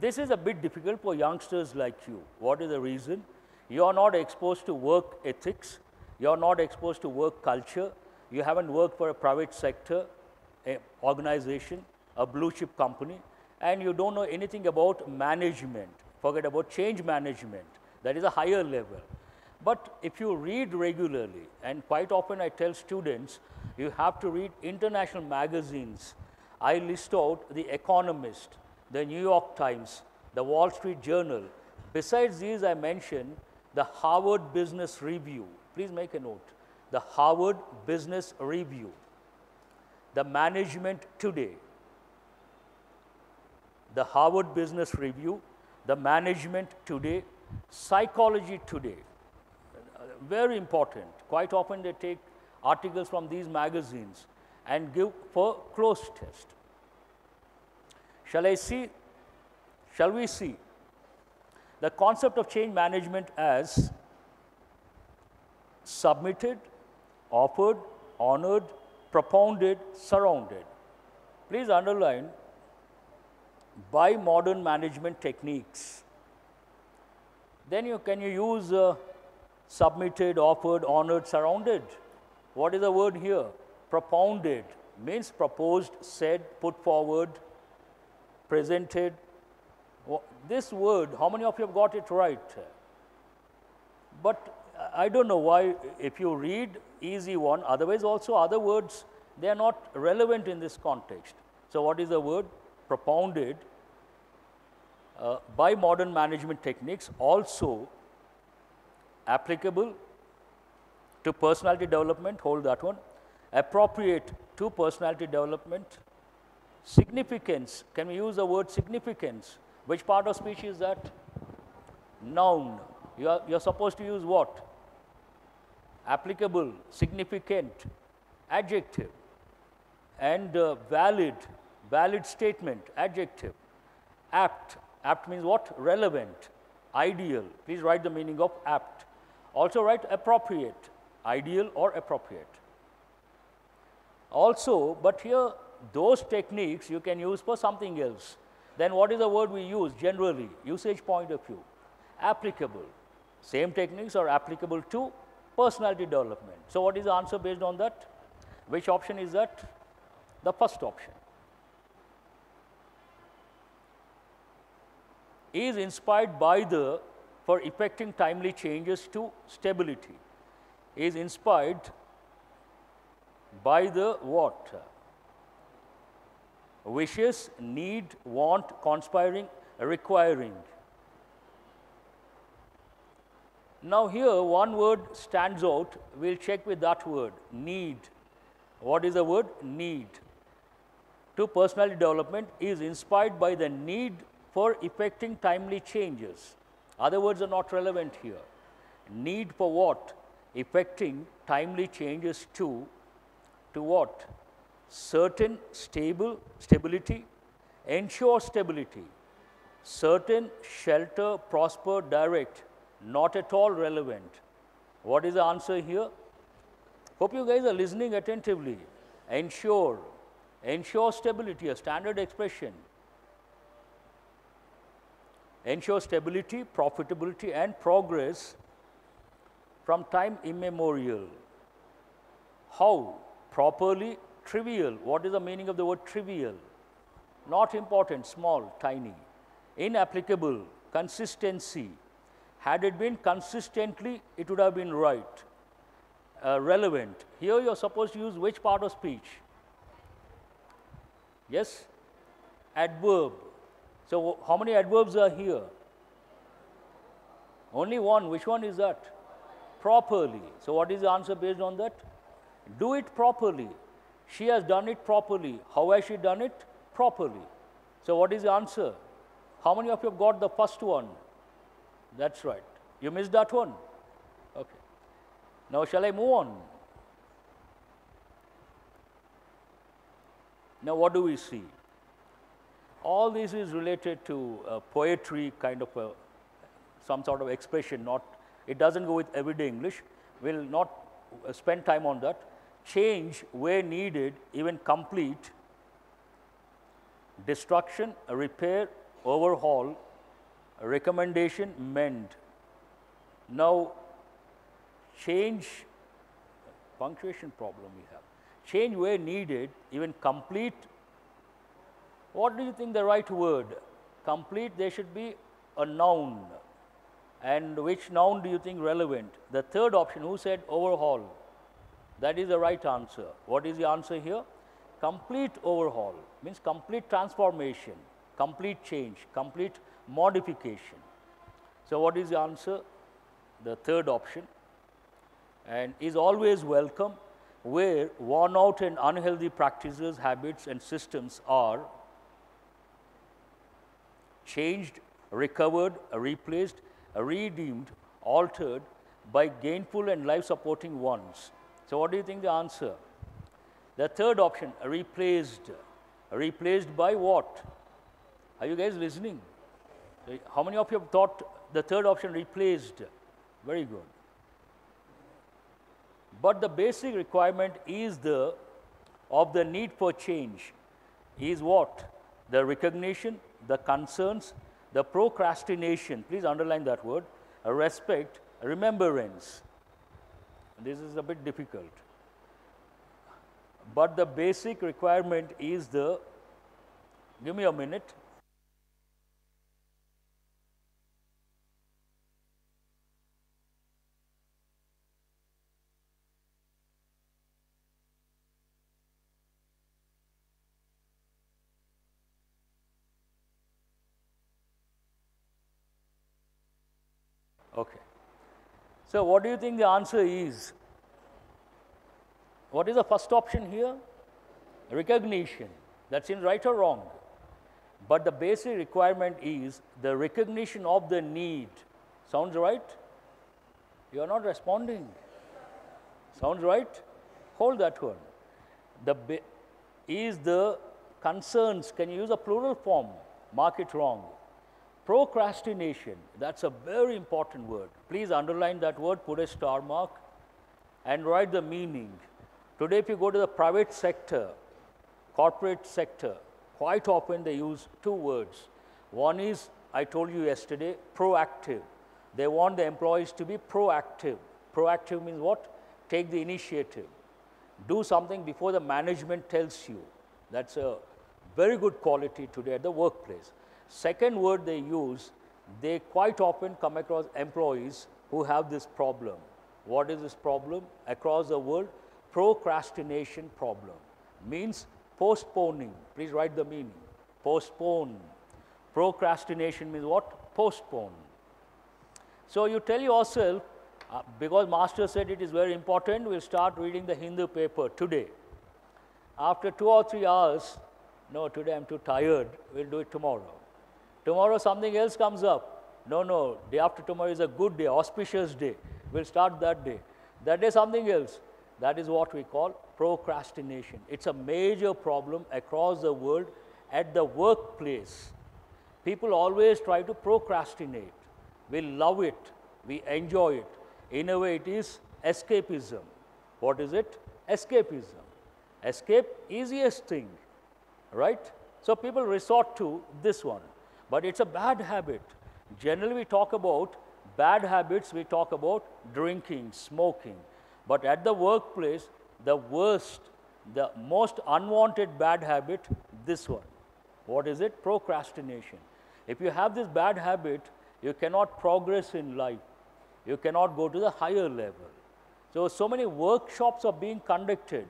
This is a bit difficult for youngsters like you. What is the reason? You are not exposed to work ethics. You are not exposed to work culture. You haven't worked for a private sector organization, a blue chip company, and you don't know anything about management. Forget about change management. That is a higher level. But if you read regularly, and quite often I tell students, you have to read international magazines. I list out The Economist, the New York Times, the Wall Street Journal. Besides these, I mention the Harvard Business Review. Please make a note. The Harvard Business Review, the Management Today, the Harvard Business Review, the Management Today, Psychology Today. Very important. Quite often they take articles from these magazines and give for cloze test. Shall we see the concept of change management as submitted, offered, honored, propounded, surrounded. Please underline by modern management techniques. Then can you use submitted, offered, honored, surrounded? What is the word here? Propounded means proposed, said, put forward, presented. This word, how many of you have got it right? But I don't know why, if you read easy one, otherwise also other words, they are not relevant in this context. So what is the word? Propounded by modern management techniques, also applicable to personality development, hold that one, appropriate to personality development, significance, can we use the word significance? Which part of speech is that? Noun. You're supposed to use what? Applicable, significant, adjective, and valid statement, adjective. Apt means what? Relevant, ideal. Please write the meaning of apt. Also write appropriate, ideal or appropriate. Also, but here those techniques you can use for something else. Then what is the word we use generally, usage point of view? Applicable. Same techniques are applicable to personality development. So what is the answer based on that? Which option is that? The first option. Is inspired by the, for effecting timely changes to stability. Is inspired by the what? Wishes, need, want, conspiring, requiring. Now here one word stands out, we'll check with that word, need. What is the word? Need. To personality development is inspired by the need for effecting timely changes. Other words are not relevant here. Need for what? Effecting timely changes to what? Certain stability, ensure stability, certain shelter, prosper, direct, not at all relevant. What is the answer here? Hope you guys are listening attentively. Ensure stability, a standard expression. Ensure stability, profitability and progress from time immemorial. How? Properly, trivial. What is the meaning of the word trivial? Not important, small, tiny. Inapplicable, Consistency. Had it been consistently, it would have been right. Relevant. Here you are supposed to use which part of speech? Yes? Adverb. So how many adverbs are here? Only one. Which one is that? Properly. So what is the answer based on that? Do it properly. She has done it properly. How has she done it? Properly. So what is the answer? How many of you have got the first one? That's right. You missed that one? Okay. Now shall I move on? Now what do we see? All this is related to poetry, kind of some sort of expression. It doesn't go with everyday English. We'll not spend time on that. Change where needed, even complete. Destruction, repair, overhaul, recommendation, mend. Now, change, punctuation problem we have. Change where needed, even complete. What do you think the right word? Complete, there should be a noun. And which noun do you think relevant? The third option, who said overhaul? That is the right answer. What is the answer here? Complete overhaul means complete transformation, complete change, complete modification. So what is the answer? The third option. And is always welcome, where worn out and unhealthy practices, habits and systems are changed, recovered, replaced, redeemed, altered by gainful and life-supporting ones. So what do you think the answer? The third option, replaced. Replaced by what? Are you guys listening? How many of you have thought the third option, replaced? Very good. But the basic requirement is of the need for change is what? The recognition, the concerns, the procrastination, please underline that word, respect, remembrance. This is a bit difficult. But the basic requirement is give me a minute. Okay. So what do you think the answer is? What is the first option here? Recognition. That seems right or wrong? But the basic requirement is the recognition of the need. Sounds right? You are not responding. Sounds right? Hold that one. Is the concerns, can you use a plural form? Mark it wrong. Procrastination, that's a very important word. Please underline that word, put a star mark, and write the meaning. Today, if you go to the private sector, corporate sector, quite often they use two words. One is, I told you yesterday, proactive. They want the employees to be proactive. Proactive means what? Take the initiative. Do something before the management tells you. That's a very good quality today at the workplace. Second word they use, they quite often come across employees who have this problem. What is this problem? Across the world, procrastination problem. Means postponing. Please write the meaning. Postpone. Procrastination means what? Postpone. So you tell yourself, because master said it is very important, we'll start reading the Hindu paper today. After 2 or 3 hours, no, today I'm too tired, we'll do it tomorrow. Tomorrow something else comes up. No, day after tomorrow is a good day, auspicious day. We'll start that day. That day something else. That is what we call procrastination. It's a major problem across the world at the workplace. People always try to procrastinate. We love it. We enjoy it. In a way, it is escapism. What is it? Escapism. Escape, easiest thing, right? So people resort to this one. But it's a bad habit. Generally, we talk about bad habits, we talk about drinking, smoking. But at the workplace, the worst, the most unwanted bad habit, this one. What is it? Procrastination. If you have this bad habit, you cannot progress in life. You cannot go to the higher level. So many workshops are being conducted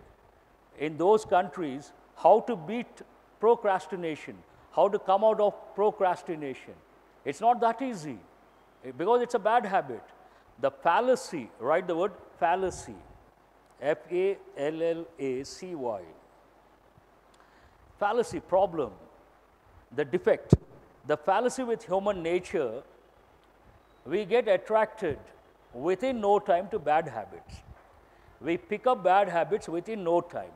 in those countries, how to beat procrastination, how to come out of procrastination. It's not that easy because it's a bad habit. The fallacy, write the word fallacy, F-A-L-L-A-C-Y. Fallacy, problem, the defect. The fallacy with human nature, we get attracted within no time to bad habits. We pick up bad habits within no time,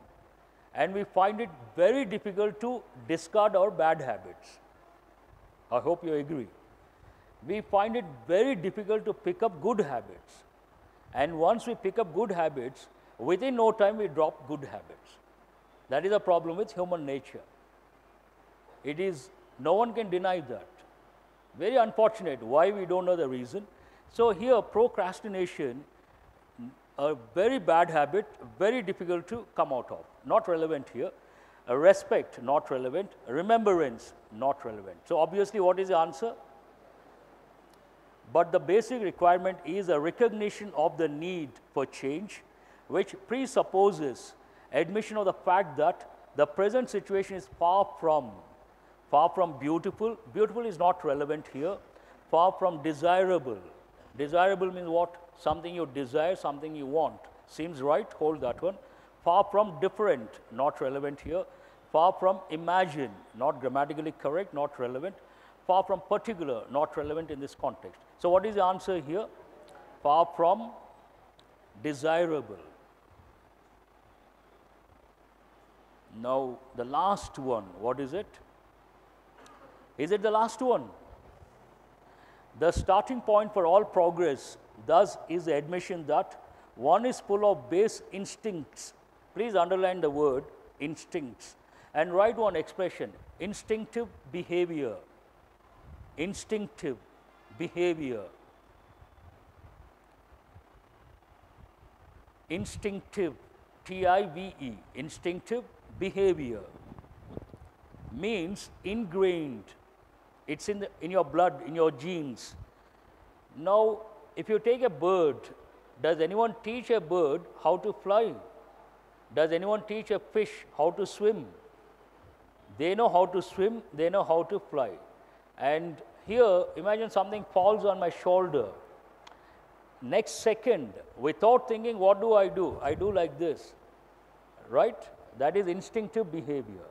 and we find it very difficult to discard our bad habits. I hope you agree. We find it very difficult to pick up good habits, and once we pick up good habits, within no time we drop good habits. That is a problem with human nature. It is, no one can deny that. Very unfortunate. Why? We don't know the reason. So here, procrastination, a very bad habit, very difficult to come out of. Not relevant here. Respect, not relevant. Remembrance, not relevant. So obviously, what is the answer? But the basic requirement is a recognition of the need for change, which presupposes admission of the fact that the present situation is far from beautiful. Beautiful is not relevant here. Far from desirable. Desirable means what? Something you desire, something you want. Seems right? Hold that one. Far from different, not relevant here. Far from imagine, not grammatically correct, not relevant. Far from particular, not relevant in this context. So what is the answer here? Far from desirable. Now, the last one, what is it? Is it the last one? The starting point for all progress, thus, is the admission that one is full of base instincts. Please underline the word instincts and write one expression, instinctive behavior. Instinctive behavior. Instinctive, T-I-V-E, instinctive behavior means ingrained. It's in your blood, in your genes. Now, if you take a bird, does anyone teach a bird how to fly? Does anyone teach a fish how to swim? They know how to swim, they know how to fly. And here, imagine something falls on my shoulder. Next second, without thinking, what do? I do like this, right? That is instinctive behavior.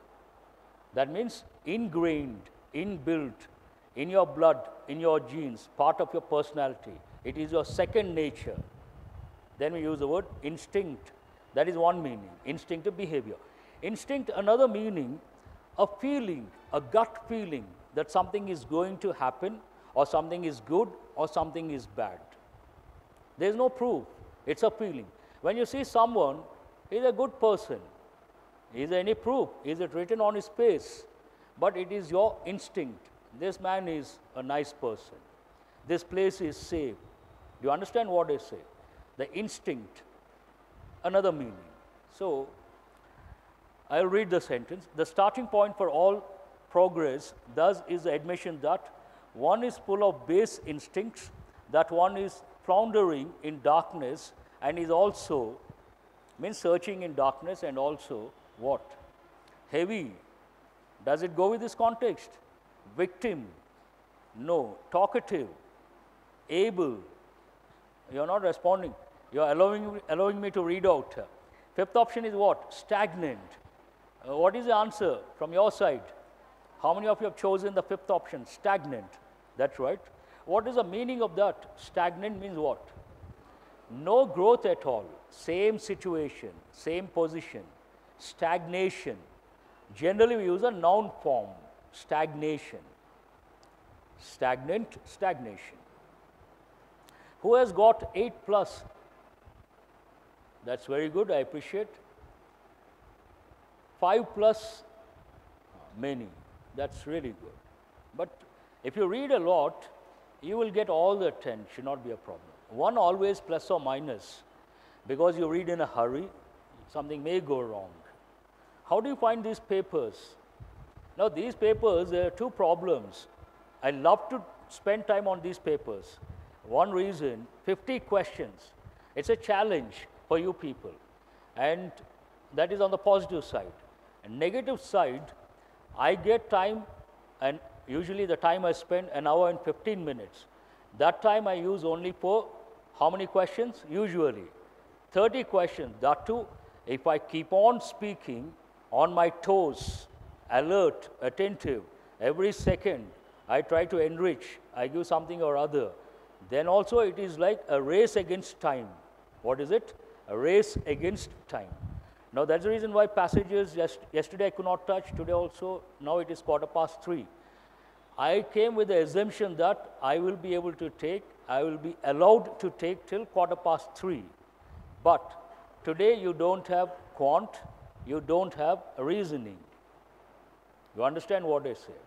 That means ingrained, inbuilt, in your blood, in your genes, part of your personality. It is your second nature. Then we use the word instinct. That is one meaning, instinctive behavior. Instinct, another meaning, a feeling, a gut feeling that something is going to happen, or something is good, or something is bad. There is no proof. It's a feeling. When you see someone, he's a good person. Is there any proof? Is it written on his face? But it is your instinct. This man is a nice person. This place is safe. Do you understand what I say? The instinct, another meaning. So, I'll read the sentence. The starting point for all progress, thus, is the admission that one is full of base instincts, that one is floundering in darkness, and is also, means searching in darkness, and also what? Heavy. Does it go with this context? Victim. No. Talkative. Able. You are not responding. You are allowing me to read out. Fifth option is what? Stagnant. What is the answer from your side? How many of you have chosen the fifth option? Stagnant. That's right. What is the meaning of that? Stagnant means what? No growth at all. Same situation, same position. Stagnation. Generally, we use a noun form. Stagnation. Stagnant, stagnation. Who has got 8 plus? That's very good, I appreciate. 5 plus, many. That's really good. But if you read a lot, you will get all the 10, should not be a problem. 1 always plus or minus, because you read in a hurry, something may go wrong. How do you find these papers? Now, these papers, there are 2 problems. I love to spend time on these papers. One reason, 50 questions. It's a challenge for you people. And that is on the positive side. And negative side, I get time, and usually the time I spend, an hour and 15 minutes. That time I use only for how many questions? Usually 30 questions. That too, if I keep on speaking on my toes, alert, attentive, every second I try to enrich, I give something or other, then also it is like a race against time. What is it? A race against time. Now that's the reason why passages, yesterday I could not touch, today also, now it is 3:15. I came with the assumption that I will be able to take, I will be allowed to take till 3:15. But today you don't have quant, you don't have reasoning. You understand what I say?